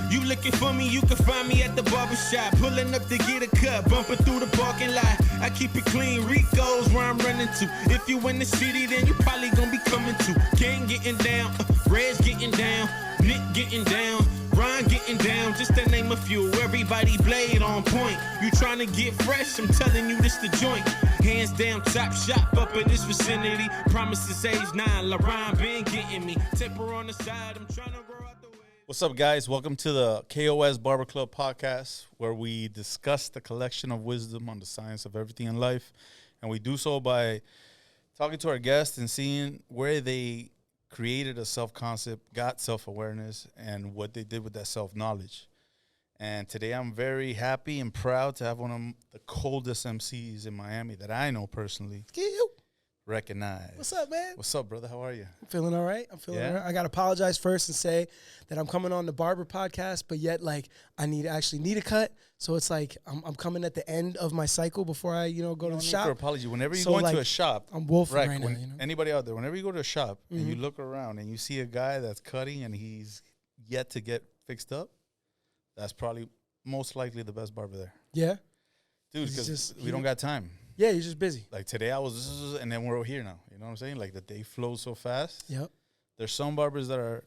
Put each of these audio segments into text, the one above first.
You looking for me, you can find me at the barber shop. Pulling up to get a cut, bumping through the parking lot. I keep it clean, Rico's where I'm running to. If you in the city, then you probably gonna be coming to. Gang getting down, Red's getting down, Nick getting down, Ron getting down, just to name a few. Everybody blade on point. You trying to get fresh, I'm telling you this the joint. Hands down, top shop up in this vicinity. Promises age 9, LaRon been getting me. Temper on the side, I'm trying to grow out the way. What's up, guys? Welcome to the K.O.S. Barber Club podcast, where we discuss the collection of wisdom on the science of everything in life. And we do so by talking to our guests and seeing where they created a self-concept, got self-awareness, and what they did with that self-knowledge. And today I'm very happy and proud to have one of the coldest MCs in Miami that I know personally. Wrekonize. What's up, man? What's up, brother? How are you? I'm feeling all right. All right. I got to apologize first and say that I'm coming on the Barber podcast, but yet, like, I actually need a cut. So it's like I'm coming at the end of my cycle before I, go to the shop. For apology. Whenever you go into a shop, I'm wolfing right now. Anybody out there, whenever you go to a shop and you look around and you see a guy that's cutting and he's yet to get fixed up, that's probably most likely the best barber there. Yeah. Dude, because we don't got time. Yeah, you're just busy. Like today I was, and then we're here now. You know what I'm saying? Like the day flows so fast. Yep. There's some barbers that are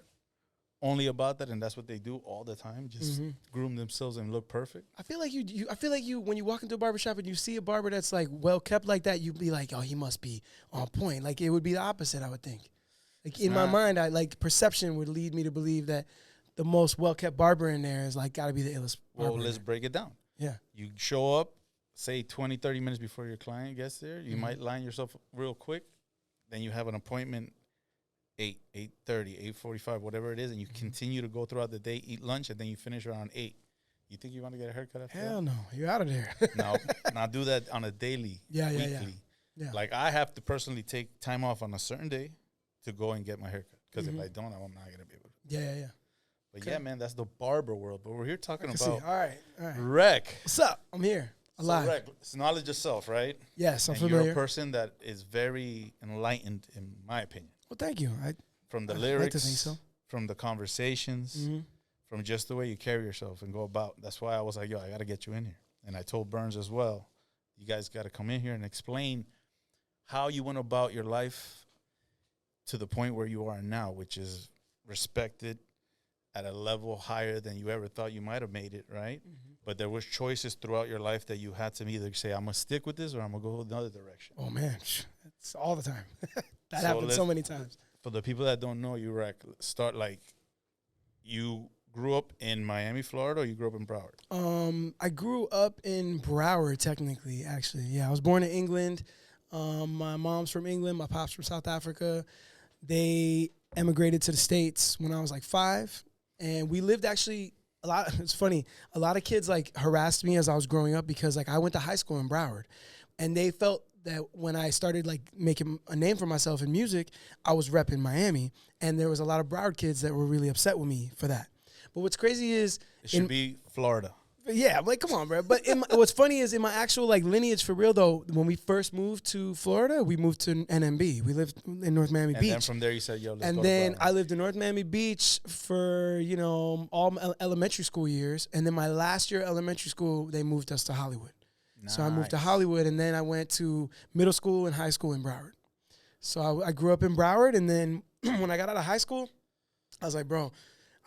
only about that, and that's what they do all the time. Just groom themselves and look perfect. I feel like you when you walk into a barbershop and you see a barber that's like well kept like that, you'd be like, oh, he must be on point. Like it would be the opposite, I would think. Like in my mind, perception would lead me to believe that the most well kept barber in there is like gotta be the illest barber. Well, let's break it down. Yeah. You show up, say 20, 30 minutes before your client gets there. You might line yourself real quick. Then you have an appointment 8, 8:30, 8:45, whatever it is, and you continue to go throughout the day, eat lunch, and then you finish around 8. You think you want to get a haircut after Hell that? no. You're out of there. No. Now do that on a daily, weekly. Yeah. Like I have to personally take time off on a certain day to go and get my haircut. Because if I don't, I'm not going to be able to. Yeah. But yeah, man, that's the barber world. But we're here talking about All right. Rek. What's up? I'm here. Alive. So Rek, it's knowledge of self, right? Yes, I'm and familiar. You're a person that is very enlightened, in my opinion. Well, thank you. From the I'd lyrics, like to think so. from the conversations, from just the way you carry yourself and go about. That's why I was like, yo, I got to get you in here. And I told Burns as well, you guys got to come in here and explain how you went about your life to the point where you are now, which is respected at a level higher than you ever thought you might have made it, right? But there was choices throughout your life that you had to either say, I'm going to stick with this or I'm going to go another direction. Oh, man. It's all the time. That happens so many times. For the people that don't know you, Rek, start like, you grew up in Miami, Florida, or you grew up in Broward? I grew up in Broward, technically, actually. Yeah, I was born in England. My mom's from England. My pop's from South Africa. They emigrated to the States when I was like 5. And we lived actually a lot. It's funny. A lot of kids like harassed me as I was growing up because like I went to high school in Broward. And they felt that when I started like making a name for myself in music, I was repping Miami. And there was a lot of Broward kids that were really upset with me for that. But what's crazy is it should be Florida. Yeah, I'm like, come on, bro. But what's funny is in my actual like lineage for real though, when we first moved to Florida, we moved to NMB. We lived in North Miami Beach. And then from there you said, yo, let's go and then I lived in North Miami Beach for, all my elementary school years. And then my last year of elementary school, they moved us to Hollywood. Nice. So I moved to Hollywood, and then I went to middle school and high school in Broward. So I grew up in Broward, and then when I got out of high school, I was like, bro,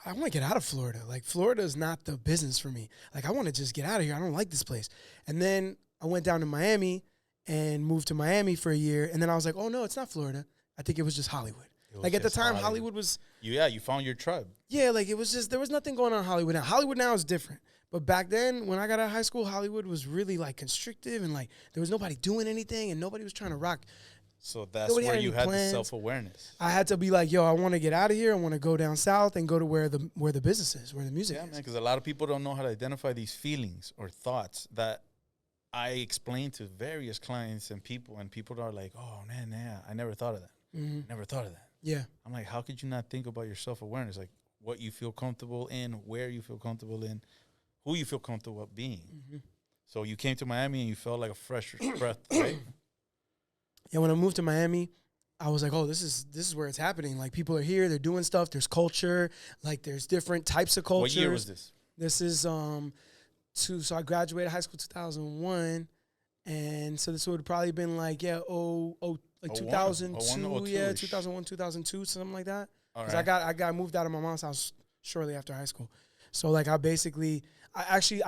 I want to get out of Florida. Like, Florida is not the business for me. Like, I want to just get out of here. I don't like this place. And then I went down to Miami and moved to Miami for a year. And then I was like, oh, no, it's not Florida. I think it was just Hollywood. Like, at the time, Hollywood was... Yeah, you found your tribe. Yeah, like, it was just... There was nothing going on in Hollywood now. Hollywood now is different. But back then, when I got out of high school, Hollywood was really, like, constrictive. And, like, there was nobody doing anything. And nobody was trying to rock... So that's where you had the self-awareness. I had to be like, yo, I want to get out of here. I want to go down south and go to where the business is, where the music is. Yeah, man, because a lot of people don't know how to identify these feelings or thoughts that I explain to various clients and people are like, oh, man, yeah, I never thought of that. Never thought of that. Yeah. I'm like, how could you not think about your self-awareness? Like, what you feel comfortable in, where you feel comfortable in, who you feel comfortable being. So you came to Miami and you felt like a fresh breath, right? Yeah, when I moved to Miami, I was like, oh, this is where it's happening. Like, people are here, they're doing stuff. There's culture. Like, there's different types of culture. What year was this? This is so I graduated high school 2001, and so this would have probably been like 2002, 2001, 2002, something like that. Because I got moved out of my mom's house shortly after high school. So like I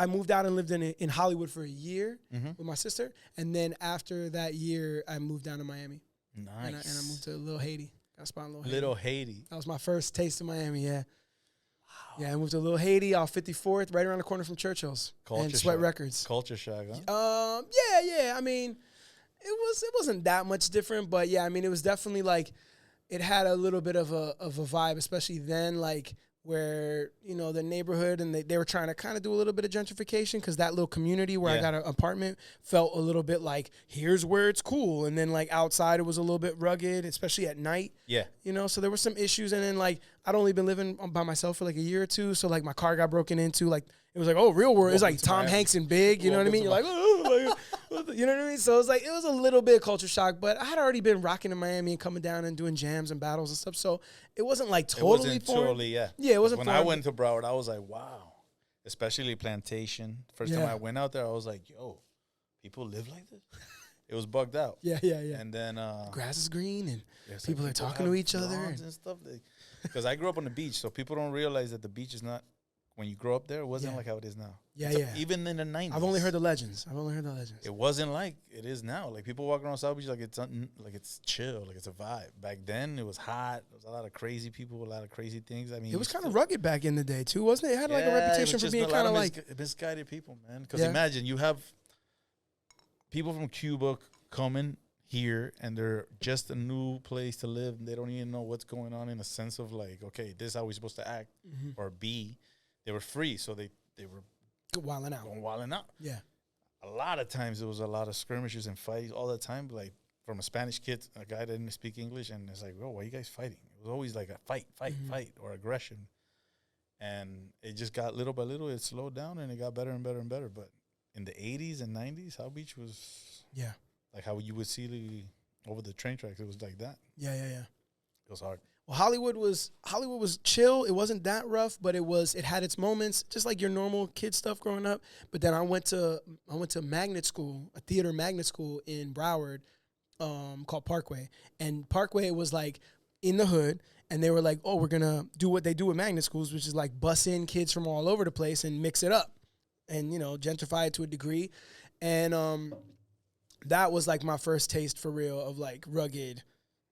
moved out and lived in Hollywood for a year with my sister, and then after that year I moved down to Miami. Nice. And I moved to Little Haiti. Got a spot in Little Haiti. That was my first taste of Miami. Yeah. Wow. Yeah, I moved to Little Haiti off 54th, right around the corner from Churchill's and Sweat Records. Culture shock, huh? Yeah. I mean, it wasn't that much different, but yeah, I mean, it was definitely like it had a little bit of a vibe, especially then, like where, you know, the neighborhood and they were trying to kind of do a little bit of gentrification because that little community where I got an apartment felt a little bit like, here's where it's cool. And then like outside it was a little bit rugged, especially at night. Yeah. You know, so there were some issues. And then like I'd only been living by myself for like a year or two. So like my car got broken into. Like it was like, oh, real world. It's like Tom Hanks and Big. You know what I mean? You're like, oh, you know what I mean? So it was a little bit of culture shock, but I had already been rocking in Miami and coming down and doing jams and battles and stuff. So it wasn't like totally foreign. Yeah, it wasn't when foreign. I went to Broward, I was like, wow. Especially Plantation. First time I went out there, I was like, yo, people live like this? It was bugged out. Yeah. And then grass is green and people like are talking to each other and stuff. Because I grew up on the beach, so people don't realize that the beach is not. When you grow up there, it wasn't like how it is now. Yeah. Even in the 90s. I've only heard the legends. It wasn't like it is now. Like people walking around South Beach like it's chill, like it's a vibe. Back then, it was hot. There was a lot of crazy people, a lot of crazy things. I mean, it was kind of rugged back in the day too, wasn't it? It had like a reputation for being kind of like misguided people, man. Because imagine you have people from Cuba coming here and they're just a new place to live and they don't even know what's going on in a sense of like, okay, this is how we're supposed to act or be. They were free, so they were wilding out. Yeah. A lot of times there was a lot of skirmishes and fights all the time. Like from a Spanish kid, a guy that didn't speak English, and it's like, oh, why are you guys fighting? It was always like a fight, or aggression. And it just got little by little, it slowed down, and it got better and better and better. But in the 80s and 90s, South Beach was like how you would see over the train tracks. It was like that. Yeah. It was hard. Well, Hollywood was chill. It wasn't that rough, but it had its moments, just like your normal kid stuff growing up. But then I went to magnet school, a theater magnet school in Broward, called Parkway. And Parkway was like in the hood, and they were like, oh, we're gonna do what they do with magnet schools, which is like bus in kids from all over the place and mix it up, and gentrify it to a degree. And that was like my first taste for real of like rugged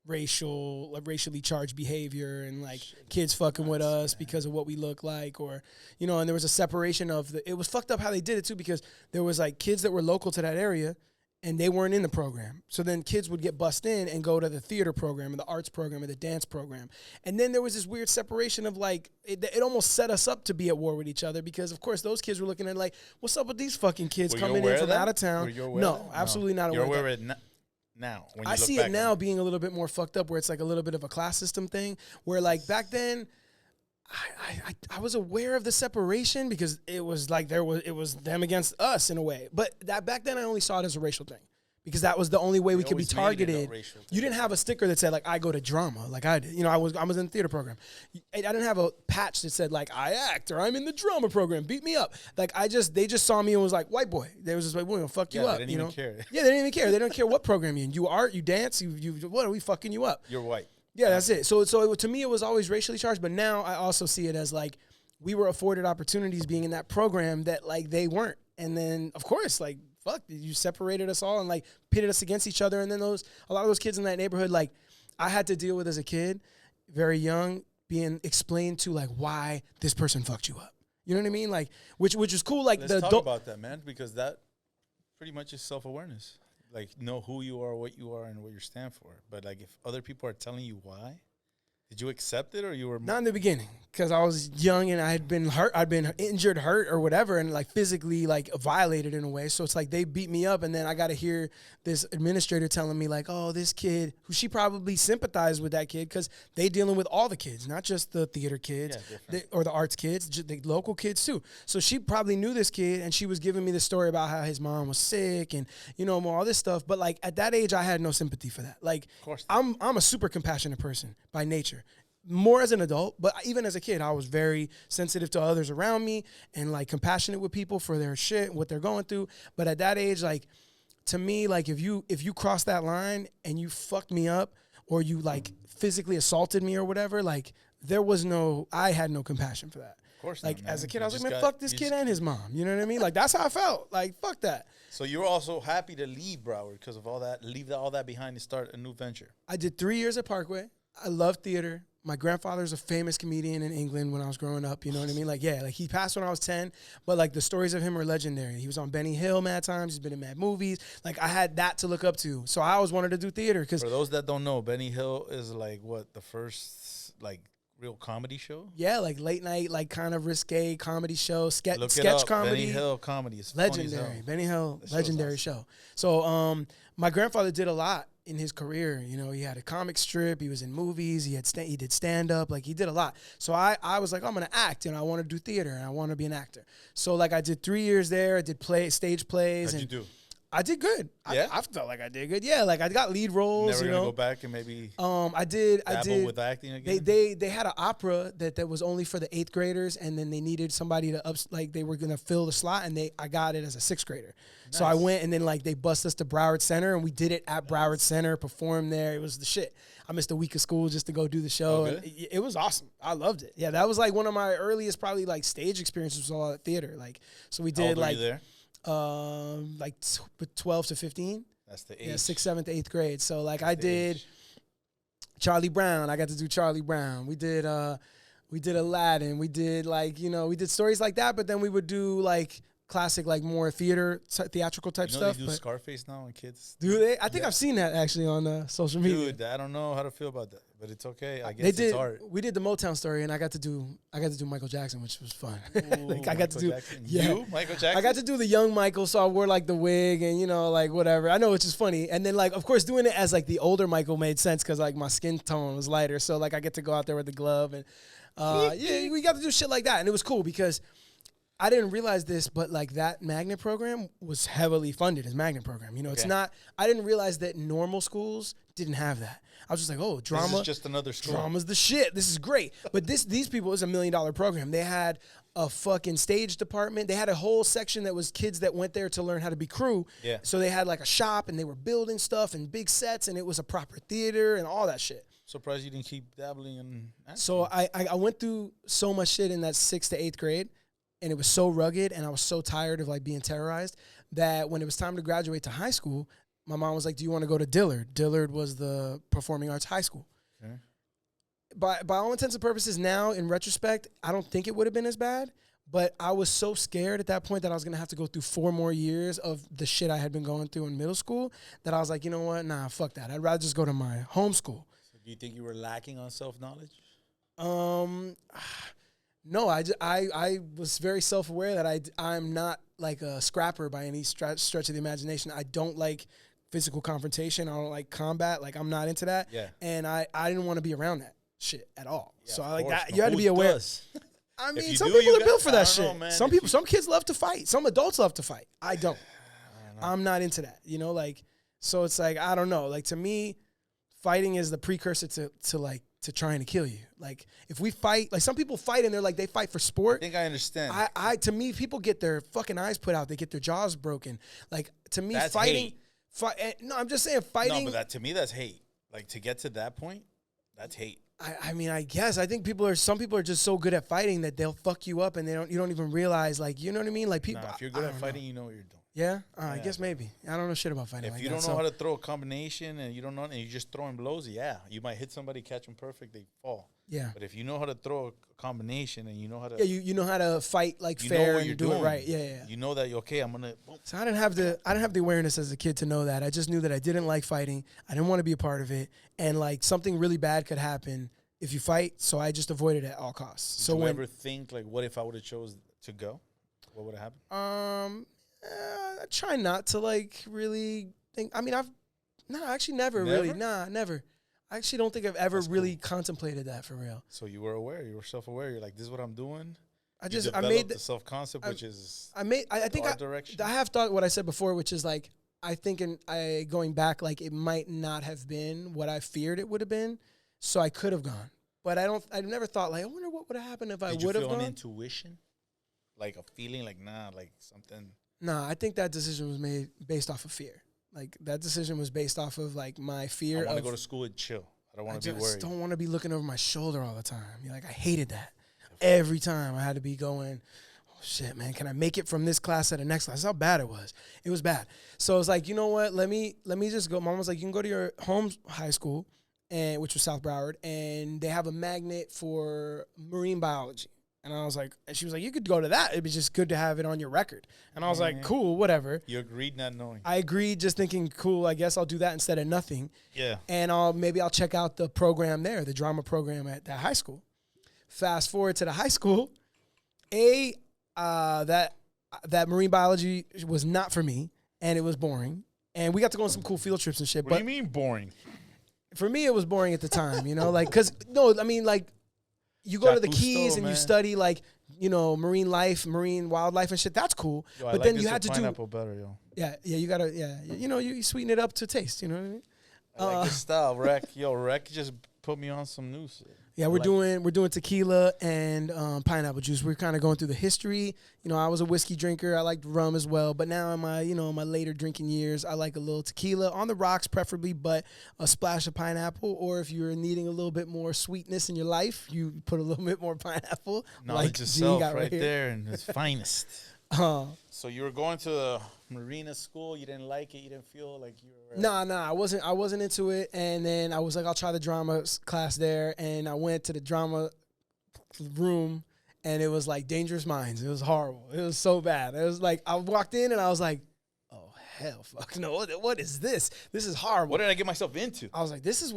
racially charged behavior and like kids fucking with us because of what we look like, or and there was a separation of it was fucked up how they did it too, because there was like kids that were local to that area and they weren't in the program. So then kids would get bussed in and go to the theater program and the arts program and the dance program. And then there was this weird separation of like, it almost set us up to be at war with each other, because of course those kids were looking at like, what's up with these fucking kids coming in from out of town? No, absolutely not aware of that. You're aware of it now, when you I see it now being a little bit more fucked up, where it's like a little bit of a class system thing, where like back then I was aware of the separation because it was like it was them against us in a way, but that back then I only saw it as a racial thing, because that was the only way we could be targeted. You didn't have a sticker that said like I go to drama, like I did. I was in the theater program. I didn't have a patch that said like I act or I'm in the drama program. Beat me up. Like they just saw me and was like, white boy. They was just like, we're gonna fuck you up. They didn't even care. Yeah, they didn't even care. They don't care what program you're in. You art, you dance, you what are we fucking you up? You're white. Yeah, that's it. So to me it was always racially charged, but now I also see it as like we were afforded opportunities being in that program that like they weren't. And then of course like fuck, you separated us all and like pitted us against each other. And then a lot of those kids in that neighborhood, like I had to deal with as a kid, very young, being explained to like why this person fucked you up. You know what I mean? Like, which is cool. Like let's talk about that, man, because that pretty much is self-awareness. Like know who you are, what you are, and what you stand for. But like if other people are telling you why, Did you accept it or you were Not in the beginning, because I was young and I had been hurt. I'd been injured, hurt, or whatever, and like physically like violated in a way. So it's like they beat me up, and then I got to hear this administrator telling me like, "Oh, this kid," who she probably sympathized with that kid because they dealing with all the kids, not just the theater kids or the arts kids, the local kids too. So she probably knew this kid, and she was giving me the story about how his mom was sick and all this stuff. But like at that age, I had no sympathy for that. Like, Of course. I'm a super compassionate person by nature. More as an adult, but even as a kid, I was very sensitive to others around me and like compassionate with people for their shit, what they're going through. But at that age, like to me, like if you cross that line and you fucked me up or you like physically assaulted me or whatever, like I had no compassion for that. Of course Like not, man. as a kid, You I was like, just man, got- fuck this you kid just- and his mom. You know what I mean? Like that's how I felt. Like fuck that. So you were also happy to leave Broward because of all that, leave all that behind and start a new venture. I did 3 years at Parkway. I love theater. My grandfather's a famous comedian in England when I was growing up. You know what I mean? Like, yeah, like he passed when I was 10, but like the stories of him are legendary. He was on Benny Hill mad times. He's been in mad movies. Like I had that to look up to. So I always wanted to do theater because, For those that don't know, Benny Hill is like what, the first like real comedy show? yeah, like late night, like kind of risque comedy show, sketch Look it up. comedy. Benny Hill comedy is funny as Legendary. hell. Benny Hill, That show's legendary awesome. show. So my grandfather did a lot in his career. You know, he had a comic strip, he was in movies, he did stand up, like he did a lot. So I was like, I'm gonna act and I want to do theater and I want to be an actor. So like I did 3 years there, I did stage plays. How'd you do? I did good. Yeah? I felt like I did good. Yeah, like I got lead roles, Never you gonna know. go back and maybe I did dabble with acting again? they had an opera that was only for the 8th graders, and then they needed somebody to they were gonna fill the slot, and I got it as a 6th grader. So I went, and then like they bussed us to Broward Center, and we did it at Broward Center, performed there. It was the shit. I missed a week of school just to go do the show, and it was awesome. I loved it. Yeah, that was like one of my earliest probably like stage experiences was all at theater. Like so we How did old were like you there? like 12 to 15. That's the age. Yeah, 6th, 7th, 8th grade. So like I the did age. Charlie Brown. I got to do Charlie Brown. We did Aladdin. We did we did stories like that, but then we would do like classic, like more theatrical type You know stuff. they do But Scarface now on kids? do they? I think I've seen that actually on social media. Dude, I don't know how to feel about that, but it's okay. I guess They it's did. art. We did the Motown story, and I got to do Michael Jackson, which was fun. like I got to Michael do, Jackson? yeah. You, Michael Jackson? I got to do the young Michael, so I wore like the wig and like whatever. I know, which is funny. And then like of course doing it as like the older Michael made sense because like my skin tone was lighter, so like I get to go out there with the glove and yeah, we got to do shit like that, and it was cool because I didn't realize this, but like that magnet program was heavily funded as magnet program. You know, it's not. I didn't realize that normal schools didn't have that. I was just like, oh, drama. This is just another school. Drama's the shit. This is great. But these people, it was $1 million program. They had a fucking stage department. They had a whole section that was kids that went there to learn how to be crew. Yeah. So they had like a shop and they were building stuff and big sets and it was a proper theater and all that shit. Surprised you didn't keep dabbling in acting. So I went through so much shit in that 6th to 8th grade, and it was so rugged and I was so tired of like being terrorized that when it was time to graduate to high school, my mom was like, do you want to go to Dillard? Dillard was the performing arts high school. Okay. By all intents and purposes now, in retrospect, I don't think it would have been as bad, but I was so scared at that point that I was going to have to go through 4 more years of the shit I had been going through in middle school that I was like, you know what? Nah, fuck that. I'd rather just go to my home school. So do you think you were lacking on self-knowledge? No, I was very self-aware that I'm not like a scrapper by any stretch of the imagination. I don't like physical confrontation. I don't like combat. Like I'm not into that. Yeah. And I didn't want to be around that shit at all. Yeah, so of I like course. that. No, You had to who be aware. does? I If mean, you some do, people you are got- built for I that don't know, shit. man. Some kids love to fight. Some adults love to fight. I don't. I'm not into that. You know, like so it's like I don't know. Like to me, fighting is the precursor to trying to kill you. Like if we fight, like some people fight and they're like they fight for I sport. think I understand. To me, people get their fucking eyes put out. They get their jaws broken. Like to me, That's fighting. hate. No, I'm just saying fighting. No, but to me, that's hate. Like to get to that point, that's hate. I mean, I guess I think some people are just so good at fighting that they'll fuck you up and you don't even realize, like, you know what I mean? Like people. Nah, if you're good at fighting, you know what you're doing. Yeah, I guess maybe. I don't know shit about fighting. If like you that, don't know how to throw a combination and you don't know, and you're just throwing blows, yeah, you might hit somebody, catch them perfect, they fall. Yeah. But if you know how to throw a combination and you know how to, Yeah, you know how to fight like you know fair what and you're do doing. it right. Yeah. You know that okay, I'm gonna. Boom. So I didn't have the awareness as a kid to know that. I just knew that I didn't like fighting. I didn't want to be a part of it, and like something really bad could happen if you fight. So I just avoided it at all costs. So Did you when ever think like, what if I would have chose to go? What would have happened? I try not to like really think. I mean, actually never really. Nah, never. I actually don't think I've ever really contemplated that for real. So you were aware, you were self-aware. You're like, this is what I'm doing. I made the self-concept, which is I think I have thought what I said before, which is like, I think going back, like it might not have been what I feared it would have been. So I could have gone, but I've never thought like, I wonder what would have happened if I would have gone. An intuition? Like a feeling like, nah, like something. Nah, I think that decision was made based off of fear. Like that decision was based off of like my fear. I want to go to school and chill. I don't want to be worried. I just don't want to be looking over my shoulder all the time. Like I hated that. Every time I had to be going, oh shit, man, can I make it from this class to the next class? That's how bad it was. It was bad. So I was like, you know what? Let me just go. Mom was like, you can go to your home high school, which was South Broward, and they have a magnet for marine biology. And I was like, and she was like, you could go to that. It'd be just good to have it on your record. And I was like, cool, whatever. You agreed not knowing. I agreed just thinking, cool, I guess I'll do that instead of nothing. Yeah. And maybe I'll check out the program there, the drama program at that high school. Fast forward to the high school. That marine biology was not for me, and it was boring. And we got to go on some cool field trips and shit. What do you mean boring? For me, it was boring at the time, like, you go to the Keys and you study like, marine life, marine wildlife and shit. That's cool. Yo, but then you had to do pineapple better, yo. Yeah, you gotta, you sweeten it up to taste. You know what I mean? I like this style, Rek. Yo, Rek just put me on some new shit. Yeah, we're doing tequila and pineapple juice. We're kind of going through the history. I was a whiskey drinker. I liked rum as well. But now in my later drinking years, I like a little tequila on the rocks, preferably, but a splash of pineapple. Or if you're needing a little bit more sweetness in your life, you put a little bit more pineapple. Knowledge itself right there in its finest. So you were going to the marina school. You didn't like it. You didn't feel like you were. Nah. I wasn't into it. And then I was like, I'll try the drama class there. And I went to the drama room, and it was like Dangerous Minds. It was horrible. It was so bad. It was like I walked in and I was like, oh hell, fuck no. What is this? This is horrible. What did I get myself into? I was like, this is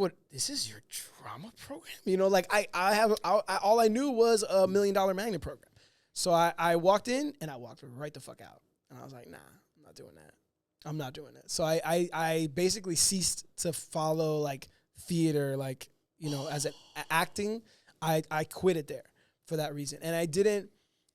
your drama program. Like all I knew was $1 million magnet program. So I walked in and I walked right the fuck out. And I was like, nah, I'm not doing that. I'm not doing it. So I basically ceased to follow like theater, like, as an acting. I quit it there for that reason. And I didn't,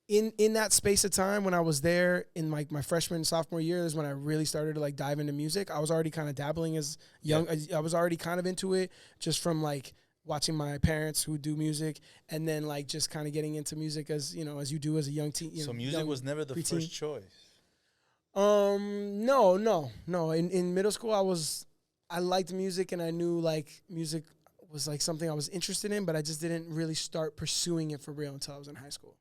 in that space of time when I was there in like my freshman and sophomore year is when I really started to like dive into music. I was already kind of dabbling as young. Yeah. I was already kind of into it just from like watching my parents who do music, and then like just kind of getting into music as you do as a young teen. So music was never the pre-teen. first choice. No. In middle school, I liked music, and I knew like music was like something I was interested in, but I just didn't really start pursuing it for real until I was in high school.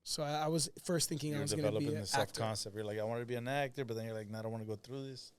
So I was first thinking I was going to be an actor. Self-concept. You're like, I want to be an actor, but then you're like, no, I don't want to go through this.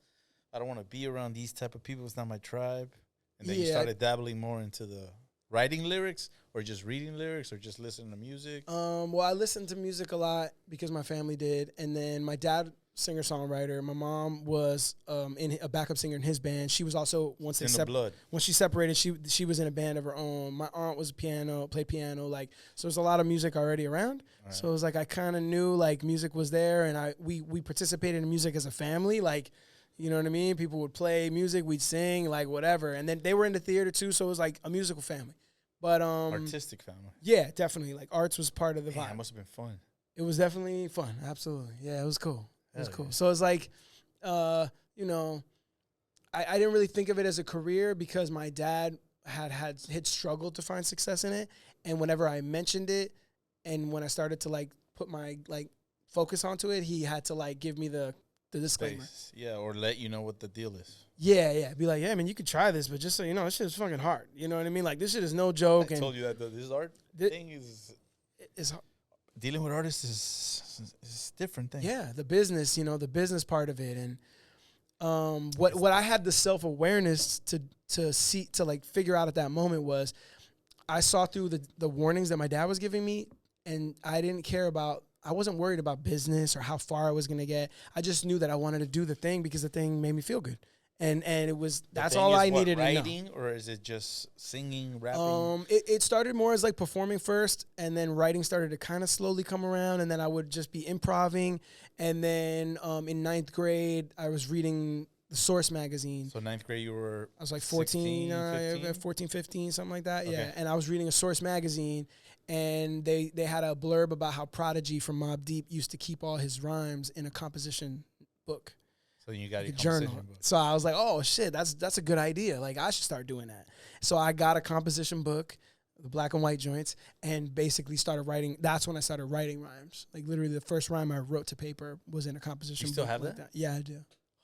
I don't want to be around these type of people. It's not my tribe. And then you started dabbling more into the writing lyrics, or just reading lyrics, or just listening to music? Well, I listened to music a lot because my family did. And then my dad, singer-songwriter. My mom was a backup singer in his band. She was also, once she separated, she was in a band of her own. My aunt was played piano. Like, so there's a lot of music already around. Right. So it was like I kind of knew like music was there, and we participated in music as a family. Like, you know what I mean? People would play music, we'd sing, like whatever. And then they were into theater too, so it was like a musical family. But artistic family. Yeah, definitely. Like arts was part of the vibe. It must have been fun. It was definitely fun. Absolutely. Yeah, it was cool. It was cool. So it's like, I didn't really think of it as a career because my dad had struggled to find success in it. And whenever I mentioned it, and when I started to like put my like focus onto it, he had to like give me the disclaimer. Yeah, or let you know what the deal is. Yeah. Be like, yeah, man, you could try this, but just so you know, this shit is fucking hard. You know what I mean? Like, this shit is no joke. I told you that this art thing is dealing with artists is different thing. Yeah, the business, the business part of it, and what I had the self-awareness to see, to like figure out at that moment was, I saw through the warnings that my dad was giving me, and I wasn't worried about business or how far I was going to get. I just knew that I wanted to do the thing because the thing made me feel good. And it was, The that's thing all is I what, needed to know. writing, or is it just singing, rapping? It started more as like performing first, and then writing started to kind of slowly come around, and then I would just be improvising. And then in 9th grade, I was reading the Source magazine. So 9th grade, you were I was like 14, 14, 15, something like that. Okay. Yeah. And I was reading a Source magazine, and they had a blurb about how Prodigy from Mobb Deep used to keep all his rhymes in a composition book. So you got A your journal. composition book. So I was like, oh shit, that's a good idea. Like I should start doing that. So I got a composition book, the black and white joints, and basically started writing. That's when I started writing rhymes. Like literally the first rhyme I wrote to paper was in a composition You still book. have like that? Yeah, I do.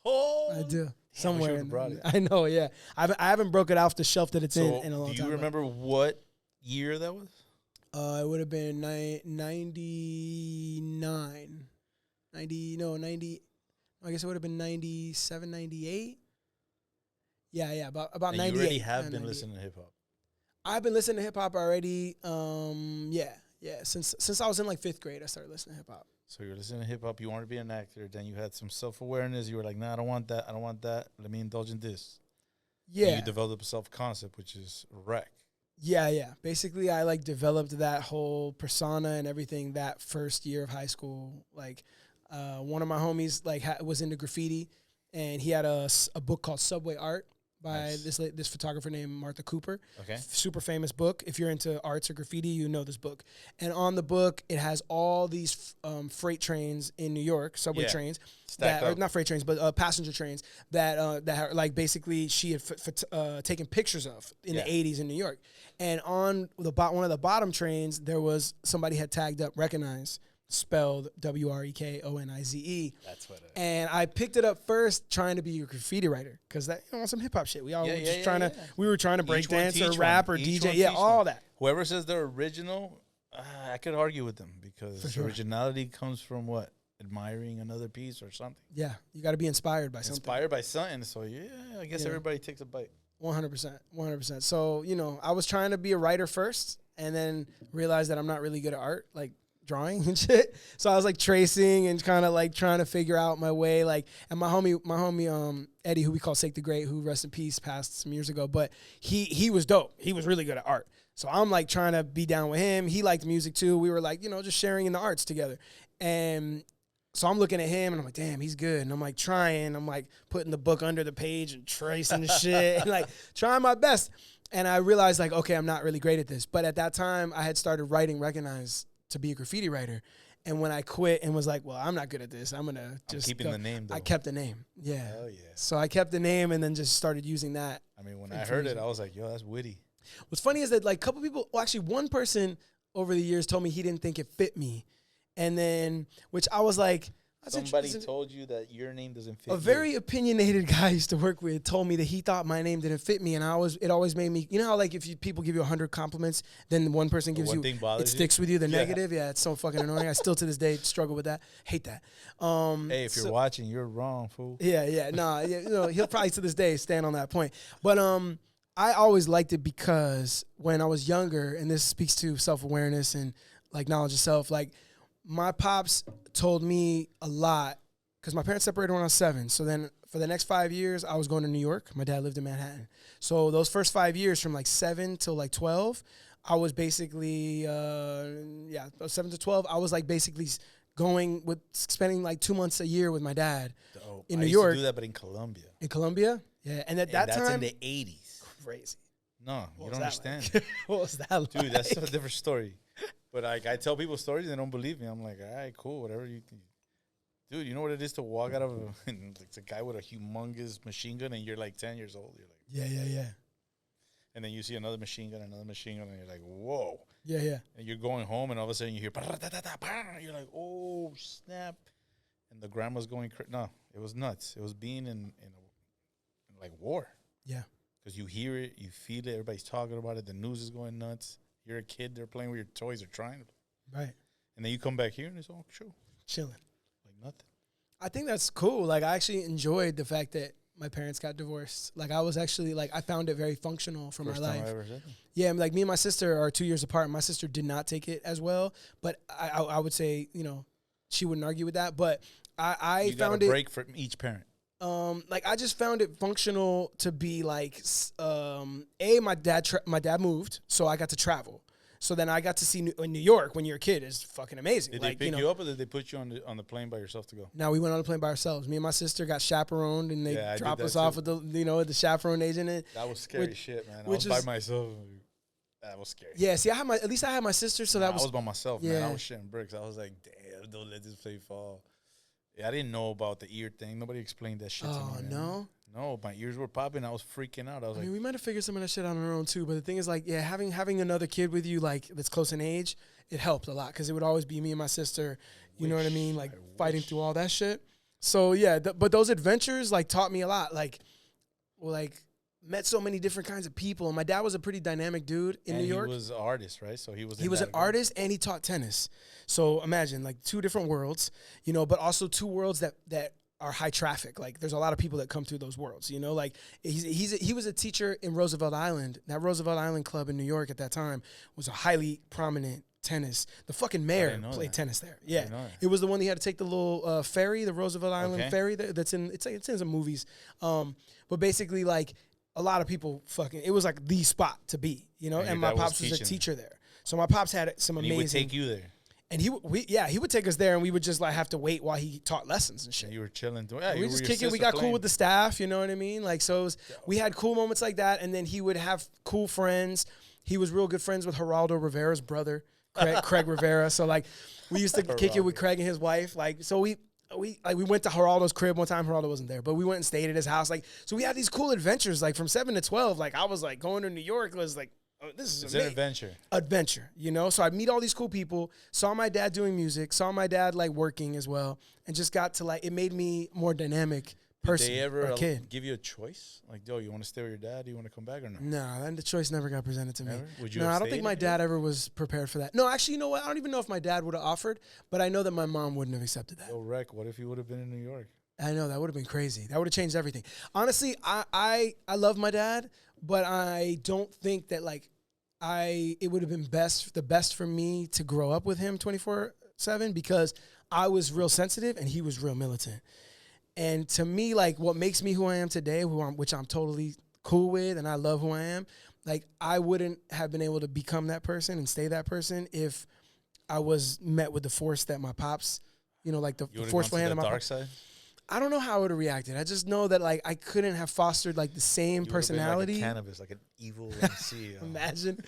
Oh, I do. Damn, Somewhere. I brought it. I know, yeah. I haven't broke it off the shelf that it's So in a long time. do you remember what year that was? It would have been 99. 90. I guess it would have been 97, 98. Yeah, about And 98. you already have been 98. listening to hip hop. I've been listening to hip hop already. Yeah. Since I was in like 5th grade, I started listening to hip hop. So you're listening to hip hop. You wanted to be an actor. Then you had some self awareness. You were like, nah, I don't want that. I don't want that. Let me indulge in this. Yeah. And you developed a self concept, which is Wrek. Yeah. Basically, I like developed that whole persona and everything that first year of high school. Like, one of my homies like was into graffiti, and he had a book called Subway Art by this photographer named Martha Cooper. Okay. Super famous book. If you're into arts or graffiti, you know this book. And on the book, it has all these freight trains in New York, subway trains. Stacked up. Or not freight trains, but passenger trains that are, like basically she had taken pictures of in the 80s in New York. And on one of the bottom trains, there was somebody had tagged up Wrekonize, spelled Wrekonize. That's what it is. And I picked it up first trying to be a graffiti writer because that some hip hop shit. We all were just trying to we were trying to break dance or rap or DJ. All that. Whoever says they're original, I could argue with them because originality comes from what? Admiring another piece or something. Yeah, you got to be inspired by something. Inspired by something. So I guess everybody takes a bite. 100%. So, I was trying to be a writer first and then realized that I'm not really good at art, like drawing and shit. So I was like tracing and kind of like trying to figure out my way. Like, and my homie Eddie, who we call Sake the Great, who rest in peace, passed some years ago, but he was dope. He was really good at art. So I'm like trying to be down with him. He liked music too. We were like, just sharing in the arts together. And so I'm looking at him and I'm like, damn, he's good. And I'm like trying, I'm like putting the book under the page and tracing the shit and like trying my best. And I realized like, okay, I'm not really great at this. But at that time I had started writing Wrekonize to be a graffiti writer. And when I quit and was like, well, I'm not good at this, I'm keeping the name though. I kept the name. Yeah. Hell yeah. So I kept the name and then just started using that. I mean, when I heard it, I was like, yo, that's witty. What's funny is that like a couple people, well, actually one person over the years told me he didn't think it fit me. And then, which I was like, somebody told you that your name doesn't fit. A very opinionated guy I used to work with told me that he thought my name didn't fit me, and it always made me. You know how like if people give you 100 compliments, then one person gives you, it sticks with you. The negative, it's so fucking annoying. I still to this day struggle with that. Hate that. Hey, if you're watching, you're wrong, fool. He'll probably to this day stand on that point. But I always liked it because when I was younger, and this speaks to self-awareness and like knowledge of self, like. My pops told me a lot because my parents separated when I was 7. So then for the next 5 years, I was going to New York. My dad lived in Manhattan. So those first 5 years from like 7 till like 12, I was basically, 7 to 12, I was like basically spending like 2 months a year with my dad in New York. I used to do that, but in Colombia. In Colombia? Yeah. And at that time. That's in the 80s. Crazy. No, you don't understand. Like? What was that like? Dude, that's a different story. But like, I tell people stories, they don't believe me. I'm like, all right, cool, whatever you think. Dude, you know what it is to walk out of it's a guy with a humongous machine gun and you're like 10 years old. You're like, Yeah. And then you see another machine gun, and you're like, whoa. Yeah. And you're going home, and all of a sudden you hear, you're like, oh, snap. And the grandma's going crazy. No, it was nuts. It was being in like war. Yeah. Because you hear it, you feel it, everybody's talking about it, the news is going nuts. You're a kid, they're playing with your toys, they're trying. Right. And then you come back here and it's all true. Chilling. Like nothing. I think that's cool. Like, I actually enjoyed the fact that my parents got divorced. Like, I was actually, like, I found it very functional for my life. First time I ever said that. Yeah, like, me and my sister are 2 years apart. My sister did not take it as well. But I would say, she wouldn't argue with that. But I you found got a break from each parent. Like I just found it functional to be like, my dad moved, so I got to travel. So then I got to see New York when you're a kid is fucking amazing. Did like, they pick you up or did they put you on the plane by yourself to go? No, we went on the plane by ourselves. Me and my sister got chaperoned, and they dropped us off with the chaperone agent. That was scary shit, man. I was by myself. That was scary. Yeah, see, at least I had my sister, so that was. I was by myself, man. I was shitting bricks. I was like, damn, don't let this plane fall. Yeah, I didn't know about the ear thing. Nobody explained that shit to me. Oh, no? No, my ears were popping. I was freaking out. I mean, we might have figured some of that shit out on our own, too. But the thing is, like, yeah, having another kid with you, like, that's close in age, it helped a lot. Because it would always be me and my sister, you know what I mean? Like, fighting through all that shit. So, yeah, but those adventures, like, taught me a lot. Like, met so many different kinds of people. And my dad was a pretty dynamic dude in New York. He was an artist, right? So he was an artist, and he taught tennis. So imagine, like, two different worlds, you know, but also two worlds that are high traffic. Like, there's a lot of people that come through those worlds, you know? Like, he was a teacher in Roosevelt Island. That Roosevelt Island club in New York at that time was a highly prominent tennis. The fucking mayor played tennis there. Yeah. It was the one that had to take the little ferry, the Roosevelt Island ferry that's in some movies. But basically, like, a lot of people it was like the spot to be, you know? And my pops was a teacher there. So my pops had some amazing. He would take you there. And he would take us there, and we would just like have to wait while he taught lessons and shit. And you were chilling. We were just kicking. We got cool with the staff, you know what I mean? Like, so we had cool moments like that, and then he would have cool friends. He was real good friends with Geraldo Rivera's brother, Craig Rivera. So like, we used to kick it with Craig and his wife. Like, so we went to Geraldo's crib one time. Geraldo wasn't there, but we went and stayed at his house. Like, so we had these cool adventures. Like from 7 to 12, like I was like going to New York was like, oh, this is an adventure. Adventure, you know? So I'd meet all these cool people, saw my dad doing music, saw my dad like working as well, and just got to like, it made me more dynamic person. Did they ever kid. give you a choice? Like, yo, you want to stay with your dad? Do you want to come back or no? No, then the choice never got presented to me. Would you? No, I don't think my dad ever was prepared for that. No, actually, you know what? I don't even know if my dad would have offered, but I know that my mom wouldn't have accepted that. Yo, Rek, what if you would have been in New York? I know, that would have been crazy. That would have changed everything. Honestly, I love my dad, but I don't think that like it would have been the best for me to grow up with him 24/7 because I was real sensitive and he was real militant. And to me, like what makes me who I am today, which I'm totally cool with and I love who I am, like I wouldn't have been able to become that person and stay that person if I was met with the force that my pops, you know, like the forceful hand of my dark side. I don't know how I would have reacted. I just know that like I couldn't have fostered like the same personality. Been like a cannabis, like an evil MC. Imagine.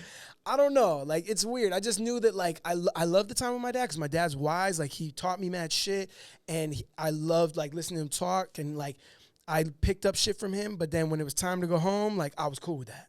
I don't know. Like it's weird. I just knew that like I loved the time with my dad because my dad's wise. Like he taught me mad shit, and I loved like listening to him talk, and like I picked up shit from him. But then when it was time to go home, like I was cool with that.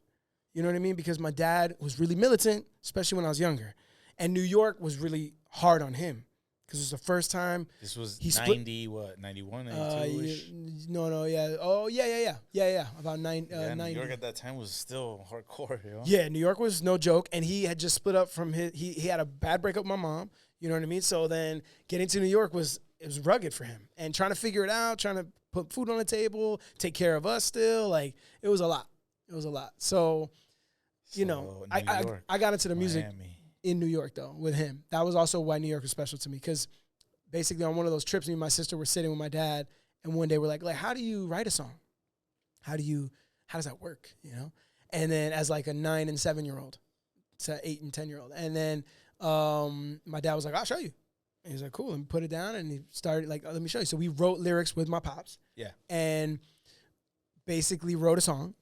You know what I mean? Because my dad was really militant, especially when I was younger, and New York was really hard on him. Because it was the first time. This was 91, 92-ish? No, yeah. Oh, yeah. About 90. New York at that time was still hardcore, you know? Yeah, New York was no joke. And he had just split up from he had a bad breakup with my mom. You know what I mean? So then getting to New York was rugged for him. And trying to figure it out, trying to put food on the table, take care of us still. Like, it was a lot. So, you know, I got into the music. Miami. In New York, though, with him. That was also why New York was special to me, because basically on one of those trips, me and my sister were sitting with my dad, and one day we're like, how do you write a song? How does that work, you know? And then as like a 9 and 7-year-old, to 8 and 10-year-old, and then my dad was like, I'll show you. And he's like, cool, and put it down, and he started like, let me show you. So we wrote lyrics with my pops. Yeah. And basically wrote a song,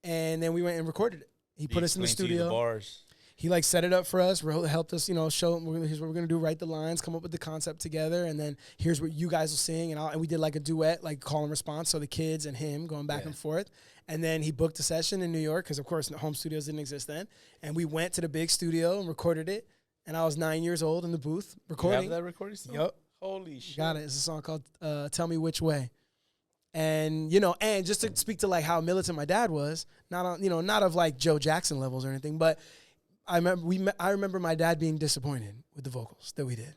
and then we went and recorded it. He put us in the studio. The bars. He like set it up for us, helped us, you know, show here's what we're gonna do, write the lines, come up with the concept together, and then here's what you guys will sing, and we did like a duet, like call and response, so the kids and him going back and forth, and then he booked a session in New York because of course the home studios didn't exist then, and we went to the big studio and recorded it, and I was 9 years old in the booth recording. You have that recording still? Yep. Holy shit! Got it. It's a song called "Tell Me Which Way." And, you know, and just to speak to like how militant my dad was, not of like Joe Jackson levels or anything, but I remember my dad being disappointed with the vocals that we did.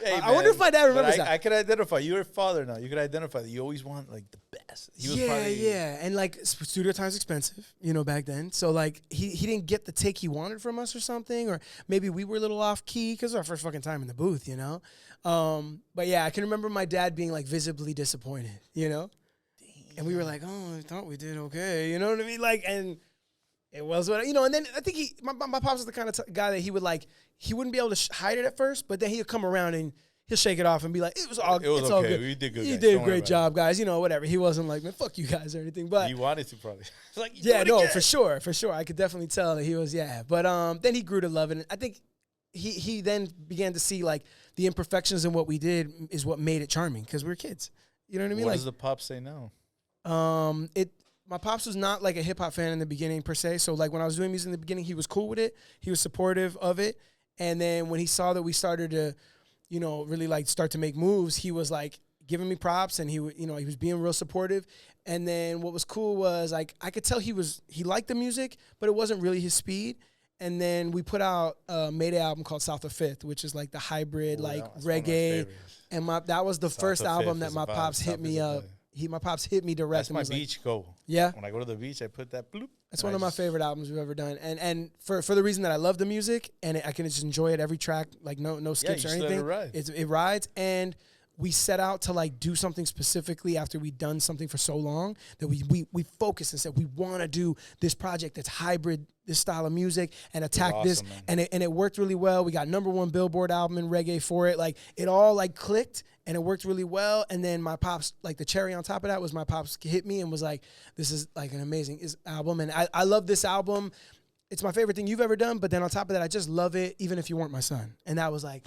Hey, I wonder if my dad remembers that. I could identify. You're a father now. You could identify that you always want like the badass. He was probably, And like studio time's expensive, you know, back then. So like he didn't get the take he wanted from us or something, or maybe we were a little off key because our first fucking time in the booth, you know. But yeah, I can remember my dad being like visibly disappointed, you know. And we were like, oh, I thought we did okay, you know what I mean? Like, and it was what, you know. And then I think my pops was the kind of guy that he wouldn't be able to hide it at first, but then he'd come around and he'll shake it off and be like, it's all okay. good. We did good. You guys. did Don't a worry great about job, guys. You know, whatever. He wasn't like, man, fuck you guys or anything. But he wanted to probably. Like, yeah, no, for sure. I could definitely tell that he was, But then he grew to love it. And I think he then began to see like the imperfections in what we did is what made it charming because we were kids. You know what I mean? What like, does the pop say now? My pops was not like a hip hop fan in the beginning per se. So like when I was doing music in the beginning, he was cool with it. He was supportive of it. And then when he saw that we started to, you know, really like start to make moves, he was like giving me props and he was being real supportive. And then what was cool was like I could tell he liked the music, but it wasn't really his speed. And then we put out a Mayday album called South of Fifth, which is like the hybrid reggae. And that was the first album that my pops hit me up. My pops hit me direct. That's my beach go. Yeah. When I go to the beach, I put that bloop. That's one of my favorite albums we've ever done. And for the reason that I love the music and I can just enjoy it every track, like no skips or anything. It rides. And we set out to like do something specifically after we'd done something for so long that we focused and said we want to do this project that's hybrid, this style of music, and attack this. Man. And it worked really well. We got #1 Billboard album in reggae for it. Like it all like clicked and it worked really well. And then my pops, like the cherry on top of that was my pops hit me and was like, this is like an amazing album. And I love this album. It's my favorite thing you've ever done. But then on top of that, I just love it even if you weren't my son. And that was like,